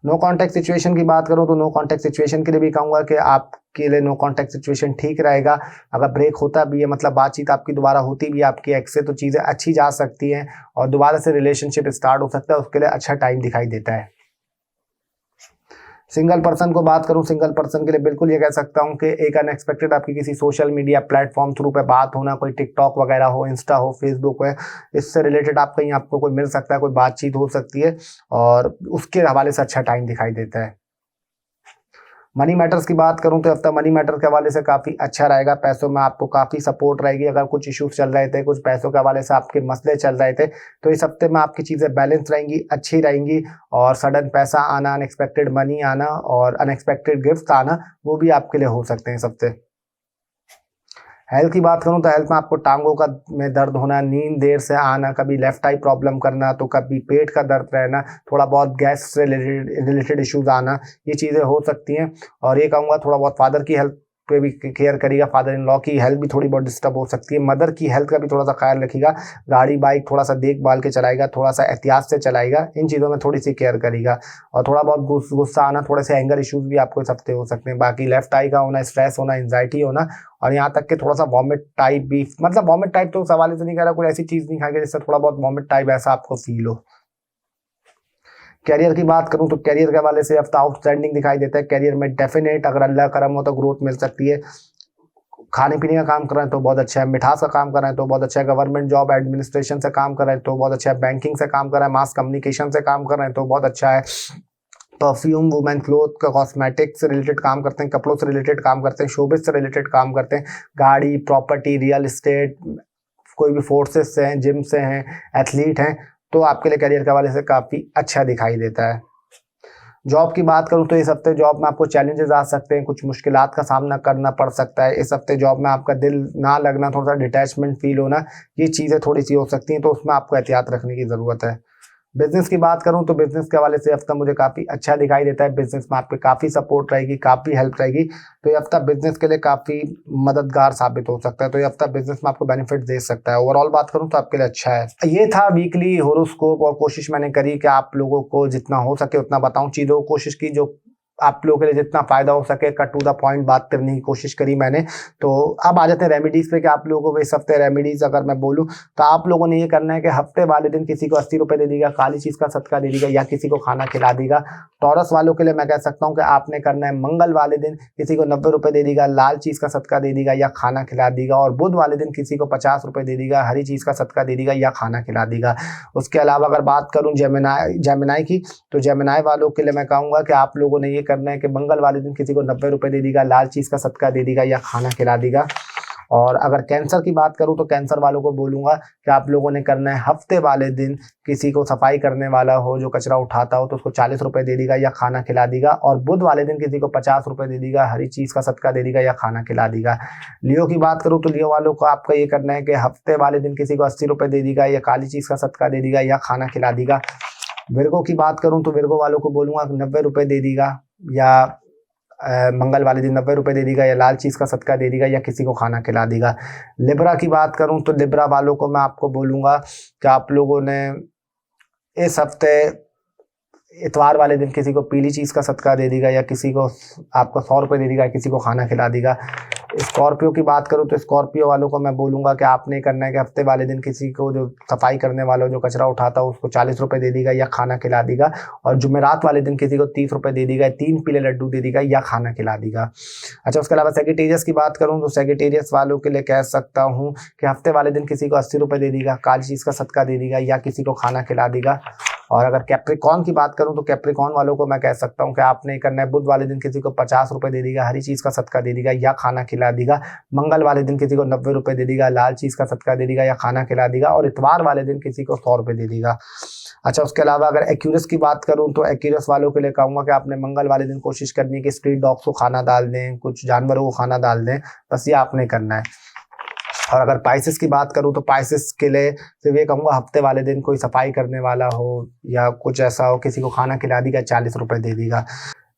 नो कॉन्टैक्ट सिचुएशन की बात करूं तो नो कॉन्टैक्ट सिचुएशन के लिए भी कहूंगा कि आपके लिए नो कॉन्टैक्ट सिचुएशन ठीक रहेगा। अगर ब्रेक होता भी है, मतलब बातचीत आपकी दोबारा होती भी है आपकी एक्स से, तो चीज़ें अच्छी जा सकती हैं और दोबारा से रिलेशनशिप स्टार्ट हो सकता है, उसके लिए अच्छा टाइम दिखाई देता है। सिंगल पर्सन को बात करूं, सिंगल पर्सन के लिए बिल्कुल ये कह सकता हूं कि एक अनएक्सपेक्टेड आपकी किसी सोशल मीडिया प्लेटफॉर्म थ्रू पे बात होना, कोई टिकटॉक वगैरह हो, इंस्टा हो, फेसबुक है, इससे रिलेटेड आप कहीं आपको कोई मिल सकता है, कोई बातचीत हो सकती है, और उसके हवाले से अच्छा टाइम दिखाई देता है। मनी मैटर्स की बात करूं तो हफ्ता मनी मैटर के हवाले से काफ़ी अच्छा रहेगा। पैसों में आपको काफ़ी सपोर्ट रहेगी। अगर कुछ इश्यूज चल रहे थे, कुछ पैसों के हवाले से आपके मसले चल रहे थे, तो इस हफ्ते में आपकी चीज़ें बैलेंस रहेंगी, अच्छी रहेंगी, और सडन पैसा आना, अनएक्सपेक्टेड मनी आना और अनएक्सपेक्टेड गिफ्ट आना, वो भी आपके लिए हो सकते हैं इस हफ्ते। हेल्थ की बात करूं तो हेल्थ में आपको टांगों का में दर्द होना, नींद देर से आना, कभी लेफ्ट आई प्रॉब्लम करना, तो कभी पेट का दर्द रहना, थोड़ा बहुत गैस से रिलेटेड इश्यूज आना, ये चीज़ें हो सकती हैं। और ये कहूँगा थोड़ा बहुत फादर की हेल्थ पे भी केयर करिएगा। फादर इन लॉ की हेल्थ भी थोड़ी बहुत डिस्टर्ब हो सकती है। मदर की हेल्थ का भी थोड़ा सा ख्याल रखिएगा। गाड़ी बाइक थोड़ा सा देखभाल के चलाएगा, थोड़ा सा एहतियात से चलाएगा, इन चीज़ों में थोड़ी सी केयर करिएगा। और थोड़ा बहुत गुस्सा आना, थोड़े से एंगर इश्यूज भी आपको इस हफ्ते हो सकते हैं। बाकी लेफ्ट आई का होना, स्ट्रेस होना, एंजाइटी होना, और यहाँ तक कि थोड़ा सा वॉमिट टाइप भी, मतलब वॉमिट टाइप तो सवाल से नहीं कह रहा, कोई ऐसी चीज़ नहीं खाएगा जिससे थोड़ा बहुत वॉमिट टाइप ऐसा आपको फील हो। कैरियर की बात करूं तो कैरियर के हवाले से हफ्ता आउटस्टैंडिंग दिखाई देता है। कैरियर में डेफिनेट अगर अल्लाह करम हो तो ग्रोथ मिल सकती है। खाने पीने का काम कर रहे हैं तो बहुत अच्छा है। मिठास का काम कर रहे हैं तो बहुत अच्छा है। गवर्नमेंट जॉब एडमिनिस्ट्रेशन से काम कर रहे हैं तो बहुत अच्छा है। बैंकिंग से काम कर रहे हैं, मास कम्युनिकेशन से काम कर रहे हैं तो बहुत अच्छा है। परफ्यूम, वुमेन क्लोथ का, कॉस्मेटिक्स से रिलेटेड काम करते हैं, कपड़ों से रिलेटेड काम करते हैं, शोबिस से रिलेटेड काम करते हैं, गाड़ी, प्रॉपर्टी, रियल इस्टेट, कोई भी फोर्सेस से हैं, जिम से हैं, एथलीट हैं, तो आपके लिए करियर के हवाले से काफ़ी अच्छा दिखाई देता है। जॉब की बात करूं तो इस हफ्ते जॉब में आपको चैलेंजेस आ सकते हैं, कुछ मुश्किलात का सामना करना पड़ सकता है। इस हफ्ते जॉब में आपका दिल ना लगना, थोड़ा सा डिटैचमेंट फील होना, ये चीज़ें थोड़ी सी हो सकती हैं, तो उसमें आपको एहतियात रखने की ज़रूरत है। बिजनेस की बात करूं तो बिजनेस के हवाले से हफ्ता मुझे काफ़ी अच्छा दिखाई देता है। बिजनेस में आपकी काफ़ी सपोर्ट रहेगी, काफ़ी हेल्प रहेगी, तो ये हफ्ता बिजनेस के लिए काफ़ी मददगार साबित हो सकता है। तो ये हफ्ता बिजनेस में आपको बेनिफिट दे सकता है। ओवरऑल बात करूं तो आपके लिए अच्छा है। ये था वीकली होरोस्कोप, और कोशिश मैंने करी कि आप लोगों को जितना हो सके उतना बताऊं चीज़ों, कोशिश की जो आप लोगों के लिए जितना फायदा हो सके, कट टू द पॉइंट बात करने की कोशिश करी मैंने। तो अब आ जाते हैं रेमेडीज पे कि आप लोगों को इस हफ्ते रेमेडीज अगर मैं बोलूं तो आप लोगों ने ये करना है कि हफ्ते वाले दिन किसी को 80 रुपये दे दीजिएगा, काली चीज़ का सदका दे दीजिएगा, या किसी को खाना खिला दीजिएगा। टॉरस वालों के लिए मैं कह सकता हूँ कि आपने करना है मंगल वाले दिन किसी को 90 रुपये दे दीजिएगा, लाल चीज़ का सदका दे दीजिएगा या खाना खिला दीजिएगा। और बुध वाले दिन किसी को 50 रुपये दे दीजिएगा, हरी चीज़ का सदका दे दीजिएगा या खाना खिला दीजिएगा। उसके अलावा अगर बात करूँ जेमिनाई की, तो जेमिनाई वालों के लिए मैं कहूँगा कि आप लोगों ने ये करना है कि मंगल वाले दिन किसी को 90 रुपये दे दीजिएगा, लाल चीज़ का सदका दे दीजिएगा या खाना खिला दीजिएगा। और अगर कैंसर की बात करूं तो कैंसर वालों को बोलूंगा कि आप लोगों ने करना है हफ्ते वाले दिन किसी को सफाई करने वाला हो, जो कचरा उठाता हो, तो उसको 40 रुपये दे दीजिएगा या खाना खिला दीजिएगा। और बुध वाले दिन किसी को 50 रुपये दे दीजिएगा, हरी चीज़ का सदका दे दीजिएगा या खाना खिला दीजिएगा। लियो की बात करूँ तो लियो वालों को आपका ये करना है कि हफ्ते वाले दिन किसी को 80 रुपये दे दीजिएगा या काली चीज़ का सदका दे दीजिएगा या खाना खिला दीजिएगा। विर्गो की बात करूँ तो विर्गो वालों को बोलूँगा 90 रुपये दे दीजिएगा, या मंगल वाले दिन 90 रुपये दे दीजिएगा या लाल चीज़ का सदका दे दीजिएगा या किसी को खाना खिला दीजिएगा। लिब्रा की बात करूं तो लिब्रा वालों को मैं आपको बोलूँगा कि आप लोगों ने इस हफ्ते इतवार वाले दिन किसी को पीली चीज़ का सदका दे दीजिएगा या किसी को आपको 100 रुपये दे दीजिएगा, किसी को खाना खिला दीजिएगा। स्कॉर्पियो की बात करूं तो स्कॉर्पियो वालों को मैं बोलूँगा कि आपने करना है कि हफ्ते वाले दिन किसी को, जो सफाई करने वाला हो, जो कचरा उठाता हो, उसको 40 रुपये दे दीजिएगा या खाना खिला दीजिएगा। और जुमेरात वाले दिन किसी को 30 रुपये दे दीजिएगा, 3 पीले लड्डू दे दीजिएगा या खाना खिला दीजिएगा। अच्छा, उसके अलावा सेगिटेरियस की बात करूँ तो सेगिटेरियस वालों के लिए कह सकता हूँ कि हफ्ते वाले दिन किसी को 80 रुपये दे दीजिएगा, काली चीज़ का सदका दे दीजिएगा या किसी को खाना खिला दीजिएगा। और अगर कैप्रिकॉन की बात करूं तो कैप्रिकॉन वालों को मैं कह सकता हूं कि आपने करना है बुध वाले दिन किसी को 50 रुपये दे दीजिएगा, हरी चीज़ का सदका दे दीजिएगा या खाना खिला दीजिएगा। मंगल वाले दिन किसी को 90 रुपये दे दीजिएगा, लाल चीज़ का सदका दे दीजिएगा या खाना खिला दीजिएगा। और इतवार वाले दिन किसी को 100 रुपये दे दीजिएगा। अच्छा, उसके अलावा अगर एक्यूरस की बात करूं तो एक्यूरस वालों के लिए कहूँगा कि आपने मंगल वाले दिन कोशिश करनी है कि स्ट्रीट डॉग्स को खाना डाल दें, कुछ जानवरों को खाना डाल दें, बस ये आपने करना है। और अगर पाइसेस की बात करूं तो पाइसेस के लिए सिर्फ ये कहूँगा हफ्ते वाले दिन कोई सफाई करने वाला हो या कुछ ऐसा हो, किसी को खाना खिला दीजिएगा, 40 रुपये दे दीजिएगा।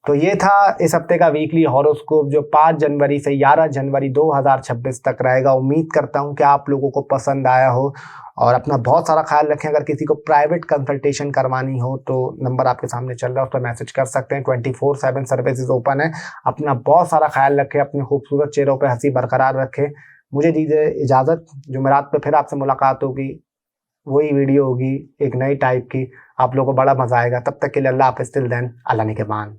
तो ये था इस हफ्ते का वीकली हॉरोस्कोप जो 5 जनवरी से 11 जनवरी 2026 तक रहेगा। उम्मीद करता हूँ कि आप लोगों को पसंद आया हो, और अपना बहुत सारा ख्याल रखें। अगर किसी को प्राइवेट कंसल्टेशन करवानी हो तो नंबर आपके सामने चल रहा है, उस पर मैसेज कर सकते हैं। 24/7 सर्विसेज ओपन है। अपना बहुत सारा ख्याल रखें, अपने खूबसूरत चेहरों पर हंसी बरकरार रखें। मुझे दीजिए इजाज़त, जुमेरात पे फिर आपसे मुलाकात होगी, वही वीडियो होगी एक नई टाइप की, आप लोगों को बड़ा मज़ा आएगा। तब तक के लिए अल्लाह हाफ़िज़, टिल देन अल्लाह निगहबान।